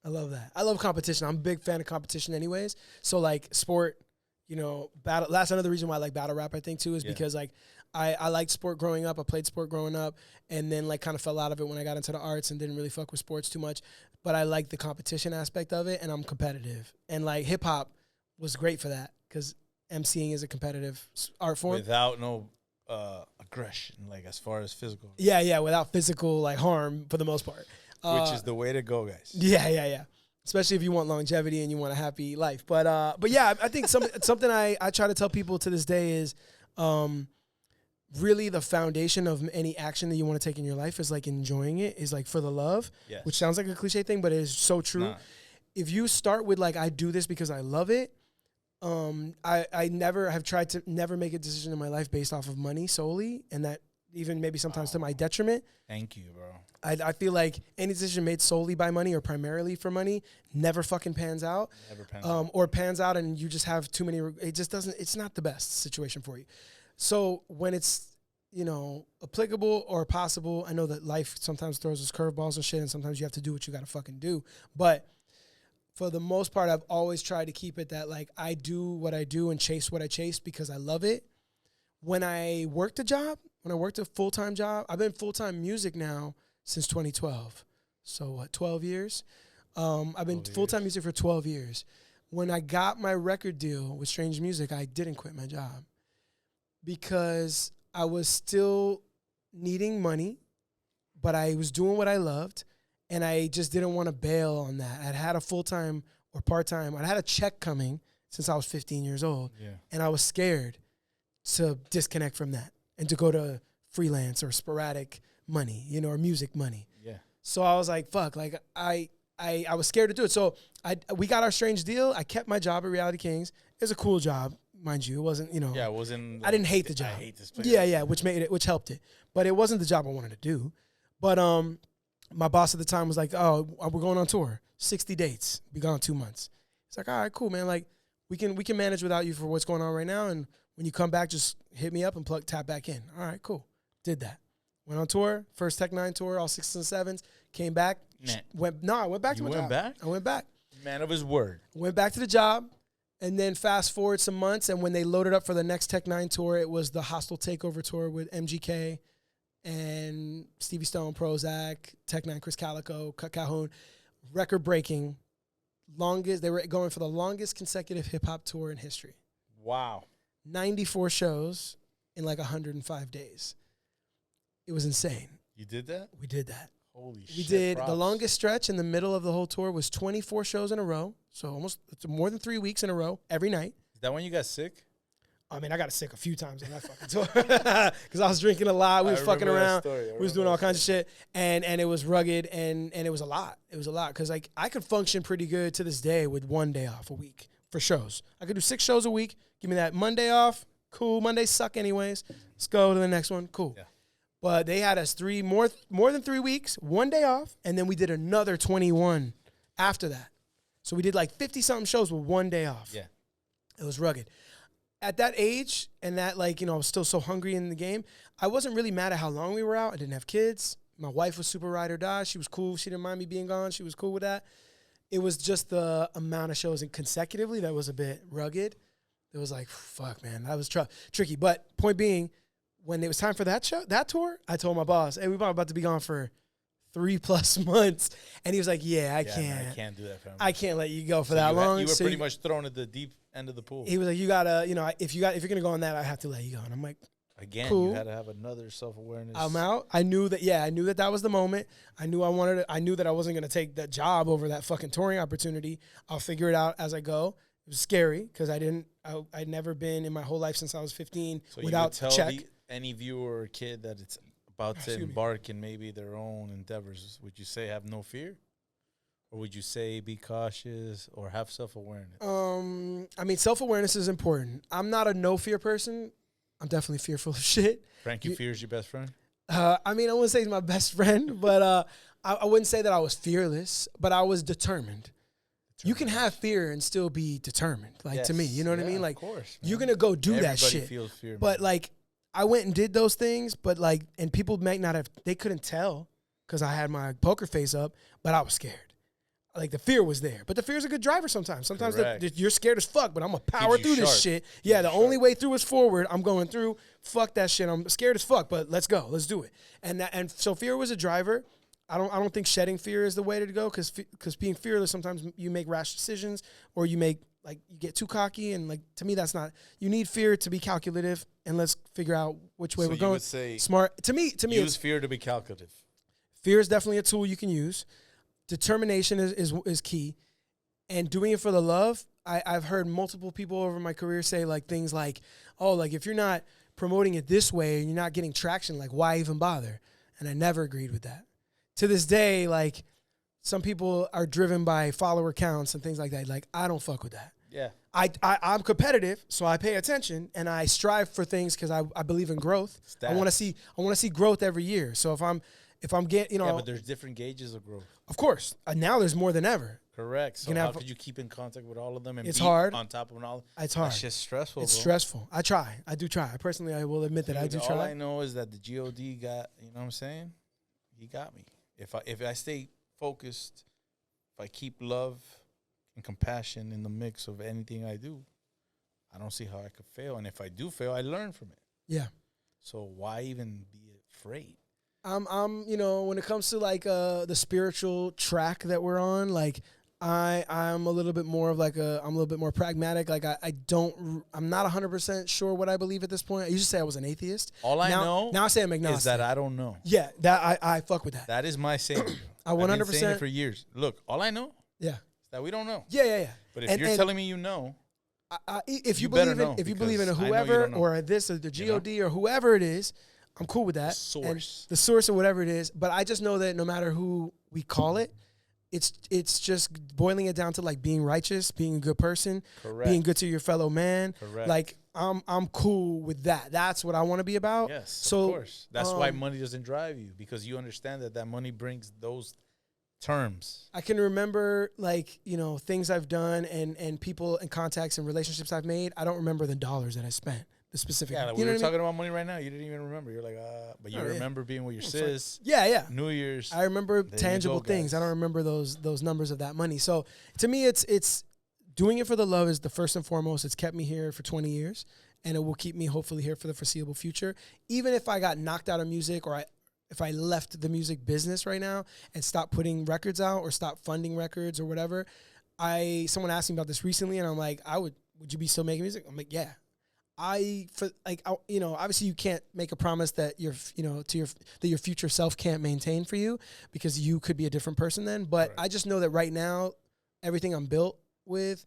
I love that. I love competition. I'm a big fan of competition anyways. So like sport, battle. That's another reason why I like battle rap, I think, too, is because like I liked sport growing up. I played sport growing up, and then like kind of fell out of it when I got into the arts and didn't really fuck with sports too much. But I like the competition aspect of it, and I'm competitive. And like hip hop was great for that because MCing is a competitive art form. Without no aggression, like as far as physical. Yeah, without physical like harm for the most part. Which is the way to go, guys. Yeah. Especially if you want longevity and you want a happy life. But yeah, I think something I try to tell people to this day is really the foundation of any action that you want to take in your life is like enjoying it, is like for the love, yes. Which sounds like a cliche thing, but it is so true. Nah. If you start with like, I do this because I love it, I never have tried to never make a decision in my life based off of money solely, and that even maybe sometimes to my detriment. Thank you, bro. I feel like any decision made solely by money or primarily for money never fucking pans out. Never pans out. Or pans out and you just have too many. It just doesn't. It's not the best situation for you. So when it's applicable or possible, I know that life sometimes throws us curveballs and shit, and sometimes you have to do what you got to fucking do. But for the most part, I've always tried to keep it that like I do what I do and chase what I chase because I love it. When I worked a full-time job, I've been full-time music now since 2012. So what, 12 years? I've been full-time music for 12 years. When I got my record deal with Strange Music, I didn't quit my job because I was still needing money, but I was doing what I loved, and I just didn't want to bail on that. I'd had a full-time or part-time. I'd had a check coming since I was 15 years old, and I was scared to disconnect from that and to go to freelance or sporadic money, or music money. Yeah. So I was like, fuck, like I I was scared to do it. So we got our strange deal. I kept my job at Reality Kings. It was a cool job, mind you. It wasn't, Yeah, it wasn't. I didn't hate the job. I hate this place. Yeah, which helped it. But it wasn't the job I wanted to do. But my boss at the time was like, "Oh, we're going on tour. 60 dates. Be gone 2 months." It's like, "All right, cool, man. Like, we can manage without you for what's going on right now. And when you come back, just hit me up and tap back in." All right, cool. Did that. Went on tour. First Tech 9 tour, all 6s and 7s. Came back. Nah. I went back to my job. You went back? I went back. Man of his word. Went back to the job. And then fast forward some months, and when they loaded up for the next Tech 9 tour, it was the Hostile Takeover tour with MGK and Stevie Stone, Prozac, Tech 9, Chris Calico, Calhoun. Record-breaking. They were going for the longest consecutive hip-hop tour in history. Wow. 94 shows in like 105 days. It was insane. You did that? We did that. Holy shit. We did. Props. The longest stretch in the middle of the whole tour was 24 shows in a row. So it's more than 3 weeks in a row, every night. Is that when you got sick? I mean, I got sick a few times on that fucking tour because I was drinking a lot. We was fucking around. We was doing all kinds of shit, and it was rugged, and it was a lot. It was a lot because like I could function pretty good to this day with 1 day off a week for shows. I could do 6 shows a week. Give me that Monday off. Cool. Mondays suck anyways. Let's go to the next one. Cool. Yeah. But they had us more than 3 weeks, 1 day off, and then we did another 21 after that. So we did like 50-something shows with 1 day off. Yeah. It was rugged. At that age, and that like, I was still so hungry in the game, I wasn't really mad at how long we were out. I didn't have kids. My wife was super ride or die. She was cool. She didn't mind me being gone. She was cool with that. It was just the amount of shows and consecutively that was a bit rugged. It was like, fuck, man, that was tricky. But point being, when it was time for that tour, I told my boss, "Hey, we're about to be gone for 3+ months," and he was like, "Yeah, I can't. Man, I can't do that for him. I can't let you go for that long." You were pretty much thrown at the deep end of the pool. He was like, "You gotta, if you're gonna go on that, I have to let you go." And I'm like, again, cool. You had to have another self-awareness. I'm out. I knew that was the moment. I knew I knew that I wasn't gonna take that job over that fucking touring opportunity. I'll figure it out as I go. It was scary because I'd never been in my whole life since I was 15 without you would check. tell any viewer or kid that it's about to embark in maybe their own endeavors, would you say have no fear? Or would you say be cautious or have self-awareness? I mean, self-awareness is important. I'm not a no-fear person. I'm definitely fearful of shit. Frankie Fear is your best friend? I mean, I wouldn't say he's my best friend, but I wouldn't say that I was fearless, but I was determined. You can have fear and still be determined, like to me. You know what I mean? Like, of course, you're going to go do that shit. Everybody feels fear. But like, I went and did those things, but like, and people might not have, they couldn't tell because I had my poker face up, but I was scared. Like, the fear was there. But the fear's a good driver sometimes. Sometimes you're scared as fuck, but I'm going to power through this shit. Yeah, the only way through is forward. I'm going through. Fuck that shit. I'm scared as fuck, but let's go. Let's do it. And so fear was a driver. I don't think shedding fear is the way to go because being fearless, sometimes you make rash decisions or you get too cocky. And like, to me, that's not, you need fear to be calculative, and let's figure out which way we're going. Would say smart. To me, use fear to be calculative. Fear is definitely a tool you can use. Determination is key, and doing it for the love. I've heard multiple people over my career say like things like, "Oh, like if you're not promoting it this way and you're not getting traction, like why even bother?" And I never agreed with that. To this day, like some people are driven by follower counts and things like that. Like I don't fuck with that. Yeah, I'm competitive, so I pay attention and I strive for things because I believe in growth. Stats. I want to see growth every year. So if I'm getting, yeah, but there's different gauges of growth. Of course. Now there's more than ever. Correct. So how could you keep in contact with all of them and it's be hard. on top of all? It's hard. That's just stressful. It's bro. stressful. I try. I do try. I will admit that I do try. All I know is that the God got, you know what I'm saying? He got me. If I stay focused, if I keep love and compassion in the mix of anything I do, I don't see how I could fail. And if I do fail, I learn from it. Yeah. So why even be afraid? I'm when it comes to like the spiritual track that we're on, like I'm a little bit more of like I'm a little bit more pragmatic. Like I'm not 100% sure what I believe at this point. I used to say I was an atheist. All I know now I say I'm agnostic. Is that I don't know. Yeah, that I fuck with that. That is my saying. I 100% I've been saying it for years. Look, all I know is that we don't know. Yeah. But if you're telling me you know, if you believe in whoever or this or the God or whoever it is, I'm cool with that. The source it's just boiling it down to like being righteous, being a good person, Correct. being good to your fellow man. Correct. Like I'm cool with that. That's what I want to be about. Yes, so, of course. That's why money doesn't drive you, because you understand that money brings those terms. I can remember like, you know, things I've done and people and contacts and relationships I've made. I don't remember the dollars that I spent. The specific. Yeah, like we were talking about money right now. You didn't even remember. You're like, but you remember being with your sis. Yeah. New Year's. I remember tangible things. I don't remember those numbers of that money. So to me, it's doing it for the love is the first and foremost. It's kept me here for 20 years, and it will keep me hopefully here for the foreseeable future. Even if I got knocked out of music, or if I left the music business right now and stopped putting records out or stopped funding records or whatever, someone asked me about this recently, and I'm like, would you be still making music? I'm like, yeah. Obviously you can't make a promise that that your future self can't maintain for you, because you could be a different person then. But right. I just know that right now, everything I'm built with,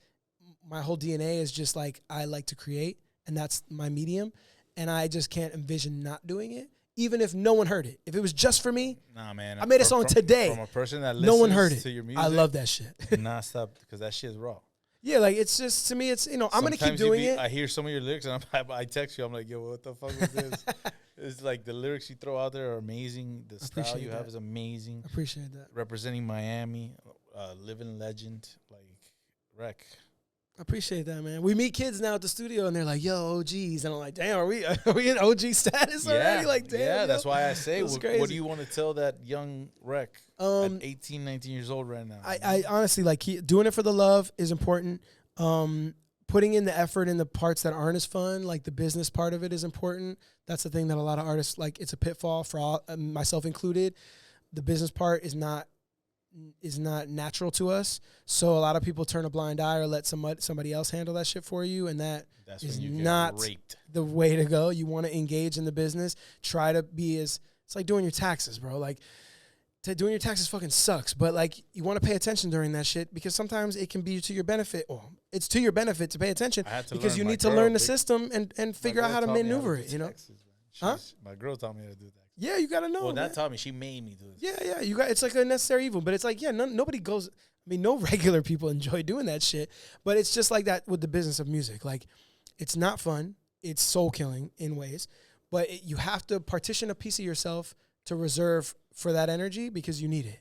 my whole DNA is just like, I like to create, and that's my medium. And I just can't envision not doing it, even if no one heard it. If it was just for me, nah, man. I made a song today. From a person that no one heard it. To your music, I love that shit. Nah, stop, because that shit is raw. Yeah, like it's just, to me, it's, I'm going to keep doing it. I hear some of your lyrics and I text you. I'm like, yo, what the fuck was this? It's like the lyrics you throw out there are amazing. The style you have is amazing. I appreciate that. Representing Miami, living legend, like Wrek. I appreciate that, man. We meet kids now at the studio and they're like, yo, OGs. And I'm like, damn, are we in OG status already? Like, damn. Yeah, that's why I say, what do you want to tell that young Wrek at 18, 19 years old right now? I honestly, like, doing it for the love is important. Putting in the effort in the parts that aren't as fun, like the business part of it, is important. That's the thing that a lot of artists, like, it's a pitfall for all, myself included. The business part is not natural to us. So a lot of people turn a blind eye or let somebody else handle that shit for you, and that's is not the way to go. You want to engage in the business. Try to be it's like doing your taxes, bro. Like, doing your taxes fucking sucks, but like, you want to pay attention during that shit, because sometimes it can be to your benefit. Well, it's to your benefit to pay attention, because you need to learn the system and figure out how to maneuver it, you know? My girl taught me how to do that. Yeah, you got to know. Well, that taught me. She made me do this. Yeah. It's like a necessary evil, but it's like, nobody goes. I mean, no regular people enjoy doing that shit, but it's just like that with the business of music. Like, it's not fun. It's soul killing in ways, but you have to partition a piece of yourself to reserve for that energy, because you need it.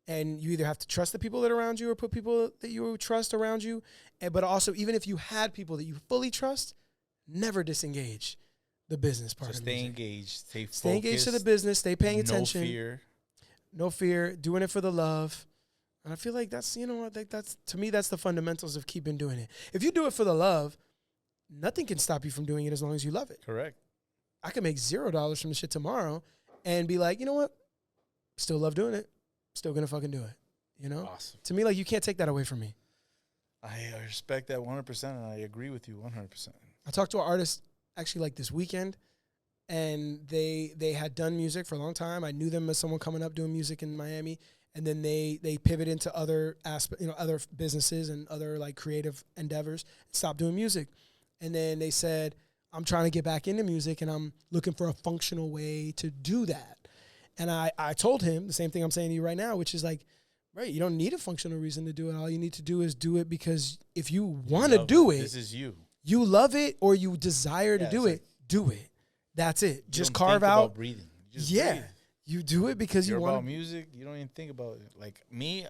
And you either have to trust the people that are around you or put people that you trust around you. But also, even if you had people that you fully trust, never disengage the business part. So of stay music. engaged. Stay focused. Stay engaged to the business. Stay paying attention. No fear. No fear. Doing it for the love. And I feel like that's, to me, that's the fundamentals of keeping doing it. If you do it for the love, nothing can stop you from doing it as long as you love it. Correct. I could make $0 from the shit tomorrow and be like, you know what? Still love doing it. Still gonna fucking do it. You know? Awesome. To me, like, you can't take that away from me. I respect that 100%, and I agree with you 100%. I talked to an artist actually like this weekend, and they had done music for a long time. I knew them as someone coming up doing music in Miami, and then they pivot into other other businesses and other like creative endeavors, and stopped doing music. And then they said, I'm trying to get back into music, and I'm looking for a functional way to do that. And I told him the same thing I'm saying to you right now, which is like, right, you don't need a functional reason to do it. All you need to do is do it because if you want to do it, this is you. You love it or you desire to do it, do it. That's it. Just carve out. About breathing. Breathe. You do it because you want about music. You don't even think about it. Like me,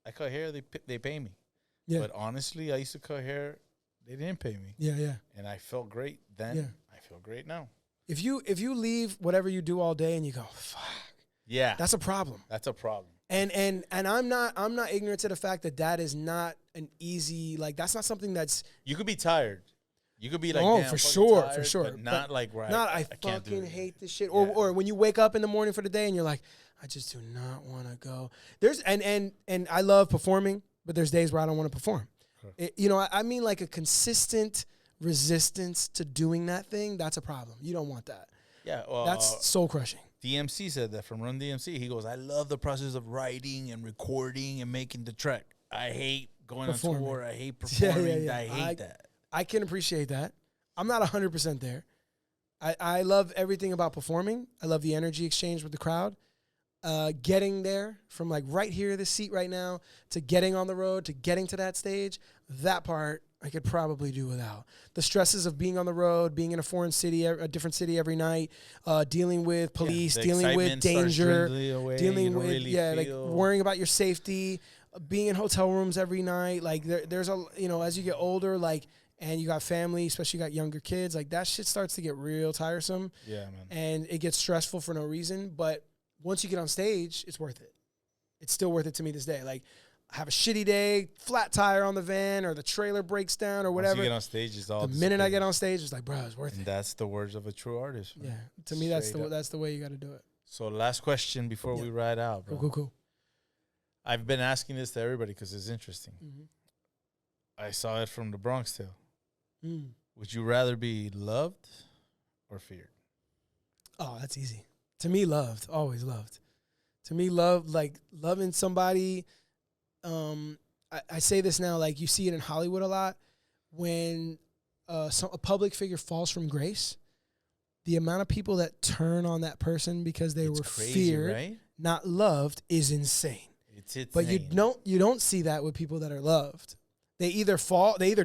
I cut hair. They pay me. Yeah. But honestly, I used to cut hair. They didn't pay me. Yeah. And I felt great then. Yeah. I feel great now. If you leave whatever you do all day and you go, fuck. Yeah. That's a problem. That's a problem. And I'm not ignorant to the fact that is not an easy, like, that's not something that's. You could be tired. You could be like, oh, for sure, tired, but not like, right. Not I fucking hate this shit. Or when you wake up in the morning for the day and you're like, I just do not want to go. There's and I love performing, but there's days where I don't want to perform. Sure. I mean, like, a consistent resistance to doing that thing, that's a problem. You don't want that. Yeah. That's soul crushing. DMC said that from Run DMC. He goes, I love the process of writing and recording and making the track. I hate going on tour. I hate performing. I hate that. I can appreciate that. I'm not 100% there. I love everything about performing. I love the energy exchange with the crowd. getting there from like right here, this seat right now, to getting on the road, to getting to that stage, that part I could probably do without. The stresses of being on the road, being in a foreign city, a different city every night, dealing with police, dealing with danger, dealing with, like worrying about your safety, being in hotel rooms every night. Like there's a, as you get older, like, and you got family, especially you got younger kids, like that shit starts to get real tiresome. Yeah, man. And it gets stressful for no reason. But once you get on stage, it's worth it. It's still worth it to me this day. Like, have a shitty day, flat tire on the van, or the trailer breaks down, or whatever. Once you get on stage, it's all the minute I get on stage, it's like, bro, it's worth and it. that's the words of a true artist. Man. Yeah, to me, that's the way you got to do it. So last question before we ride out, bro. Cool. I've been asking this to everybody because it's interesting. Mm-hmm. I saw it from the Bronx Tale. Mm. Would you rather be loved or feared? Oh, that's easy. To me, loved, always loved. To me, loving somebody. I say this now, like you see it in Hollywood a lot. When a public figure falls from grace, the amount of people that turn on that person because they were crazy, feared, right? not loved, is insane. It's insane. But you don't see that with people that are loved. They either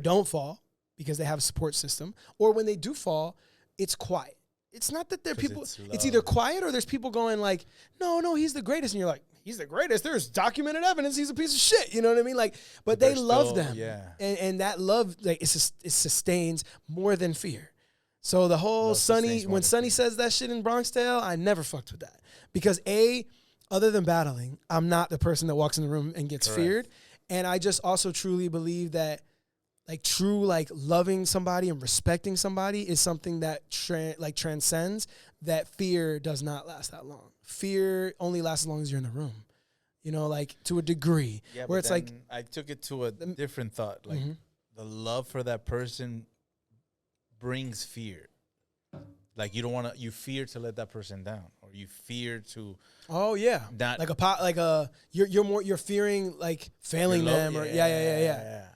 don't fall because they have a support system, or when they do fall, it's quiet. It's not that they're people. It's either quiet or there's people going like, no, he's the greatest, and you're like, he's the greatest. There's documented evidence he's a piece of shit. You know what I mean? Like, but they love them, and that love like it sustains more than fear. So the whole when Sonny says that shit in Bronx Tale, I never fucked with that because other than battling, I'm not the person that walks in the room and gets feared, and I just also truly believe that. Like true, like loving somebody and respecting somebody is something that transcends. That fear does not last that long. Fear only lasts as long as you're in the room, like to a degree. Yeah, where it's like I took it to a different thought. Like the love for that person brings fear. Like you fear to let that person down, or you fear to. Oh yeah, you're fearing like failing them, or yeah.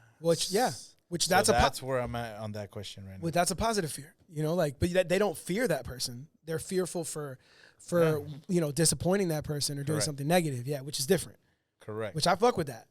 Which that's where I'm at on that question right now. Well, that's a positive fear, but they don't fear that person. They're fearful for disappointing that person or doing something negative. Yeah, which is different. Correct. Which I fuck with that.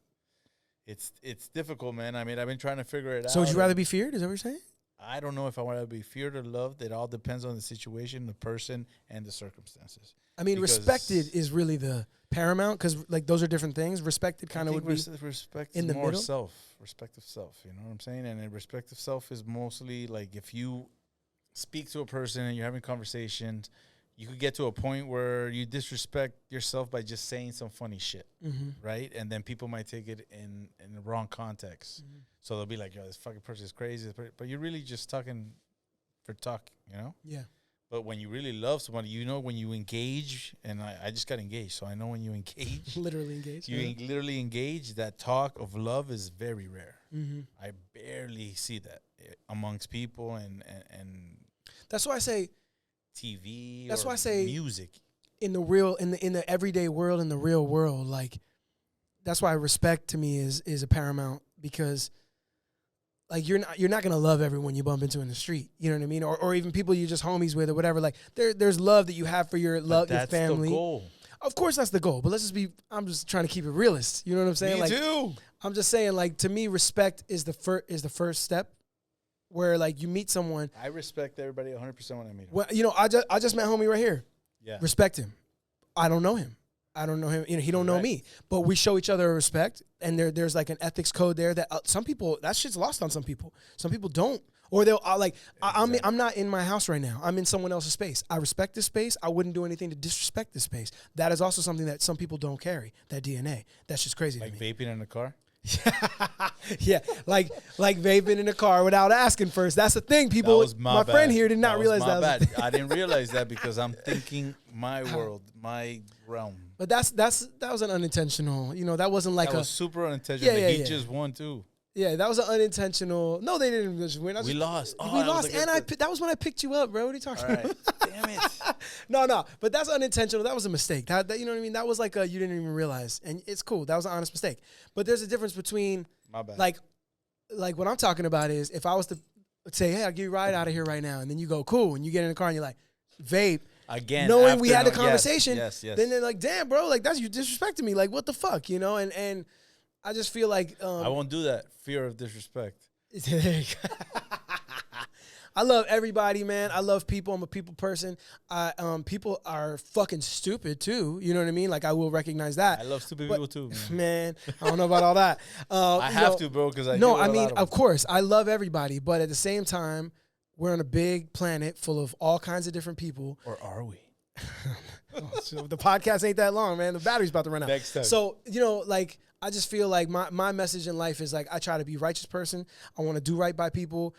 It's difficult, man. I mean, I've been trying to figure it out. So would you rather be feared? Is that what you're saying? I don't know if I want to be feared or loved. It all depends on the situation, the person, and the circumstances. I mean, respected is really the paramount because like those are different things. Respected kind of would be respect in the more middle. Respect of self. You know what I'm saying? And respect of self is mostly like if you speak to a person and you're having conversations, you could get to a point where you disrespect yourself by just saying some funny shit, right? And then people might take it in the wrong context. So they'll be like, yo, this fucking person is crazy. But you're really just talking for talk, Yeah. But when you really love somebody, when you engage, and I just got engaged, so I know when you engage. Literally engage. Literally engage, that talk of love is very rare. I barely see that amongst people and that's why I say TV. That's why I say music. In the everyday world, in the real world, like that's why respect to me is a paramount because like you're not gonna love everyone you bump into in the street, you know what I mean, or even people you're just homies with or whatever. Like there's love that you have for your your family. That's the goal. Of course, that's the goal. But I'm just trying to keep it realist. You know what I'm saying? Me too. I'm just saying, like to me, respect is the first step. Where like you meet someone, I respect everybody 100% when I meet him. Well, I just met homie right here. Yeah, respect him. I don't know him. He don't know me. But we show each other respect, and there's like an ethics code there that some people that shit's lost on some people. Some people don't, or they'll I'm not in my house right now. I'm in someone else's space. I respect this space. I wouldn't do anything to disrespect this space. That is also something that some people don't carry. That DNA. That's just crazy. Like vaping in the car. Yeah, like vaping in the car without asking first. That's the thing. People, my friend here did not realize that. I didn't realize that because I'm thinking my world, my realm. But that was an unintentional. That wasn't like that was super unintentional. Yeah, he just won too. Yeah, that was an unintentional. No, they didn't just win. We lost. We lost, and that was when I picked you up, bro. What are you talking about? Damn it. No, but that's unintentional. That was a mistake. That you know what I mean? That was like you didn't even realize, and it's cool. That was an honest mistake. But there's a difference between my bad. Like what I'm talking about is if I was to say, hey, I'll give you a ride out of here right now, and then you go, cool, and you get in the car and you're like, vape. Again, knowing we had after the conversation, yes. then they're like, damn, bro, like that's you disrespecting me. Like, what the fuck, you know? And I just feel like I won't do that. Fear of disrespect. I love everybody, man. I love people. I'm a people person. People are fucking stupid too. You know what I mean? Like I will recognize that. I love stupid people too, man. Man, I don't know about all that. I have to, bro, because I no. deal with I a mean, lot of course, I love everybody, but at the same time, we're on a big planet full of all kinds of different people. Or are we? So the podcast ain't that long, man. The battery's about to run out. Next time. So, like, I just feel like my message in life is like, I try to be a righteous person. I want to do right by people.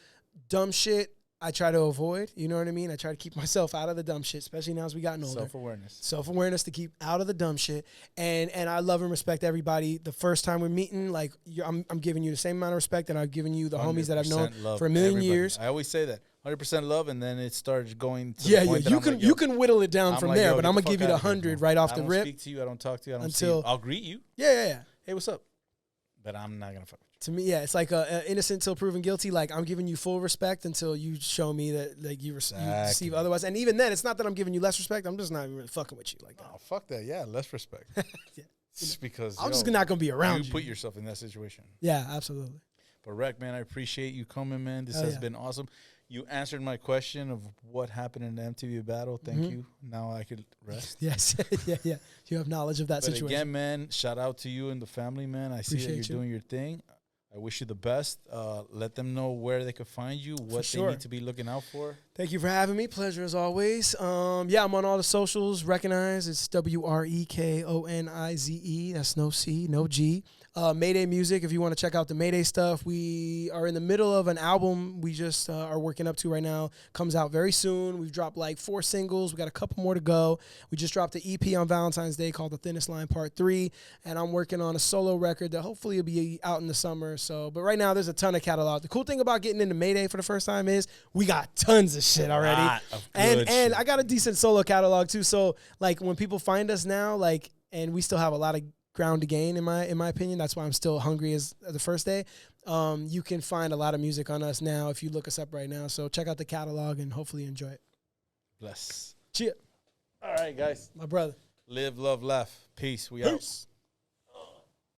Dumb shit, I try to avoid. You know what I mean? I try to keep myself out of the dumb shit, especially now as we gotten older. Self-awareness to keep out of the dumb shit. And I love and respect everybody. The first time we're meeting, like, I'm giving you the same amount of respect that I've given you the homies that I've known for a million years. I always say that. 100% love, and then it starts going to the point you can like, you can whittle it down from like, there, but get I'm the gonna give you fuck the outta here, 100 bro. right off the I don't rip. speak to you. I don't talk to you. I don't see Until- you. I'll greet you. Yeah. Hey, what's up? But I'm not gonna fuck with you. To me, yeah, it's like innocent till proven guilty. Like I'm giving you full respect until you show me that like you receive otherwise. And even then, it's not that I'm giving you less respect. I'm just not even really fucking with you like that. Oh, fuck that. Yeah, less respect. Yeah. Just because I'm just not gonna be around you. put yourself in that situation. Yeah, absolutely. But Rek, man, I appreciate you coming, man. This Oh, has yeah. been awesome. You answered my question of what happened in the MTV battle. Thank you. Now I could rest. Yes, yeah. You have knowledge of that But situation. again, man, shout out to you and the family, man. I see that Appreciate you're doing your thing. I wish you the best. Let them know where they can find you, what they need to be looking out for. Thank you for having me. Pleasure as always. Yeah, I'm on all the socials. Wrekonize. It's WREKONIZE. That's no C, no G. Mayday Music, if you want to check out the Mayday stuff. We are in the middle of an album we just are working up to right now. Comes out very soon. We've dropped like 4 singles. We got a couple more to go. We just dropped an EP on Valentine's Day called The Thinnest Line Part 3. And I'm working on a solo record that hopefully will be out in the summer. So, but right now there's a ton of catalog. The cool thing about getting into Mayday for the first time is we got tons of shit already. And I got a decent solo catalog too. So like when people find us now, like, and we still have a lot of ground to gain in my opinion. That's why I'm still hungry as the first day. You can find a lot of music on us now if you look us up right now. So check out the catalog and hopefully enjoy it. Bless. Cheers. All right, guys. My brother. Live, love, laugh. Peace. We out.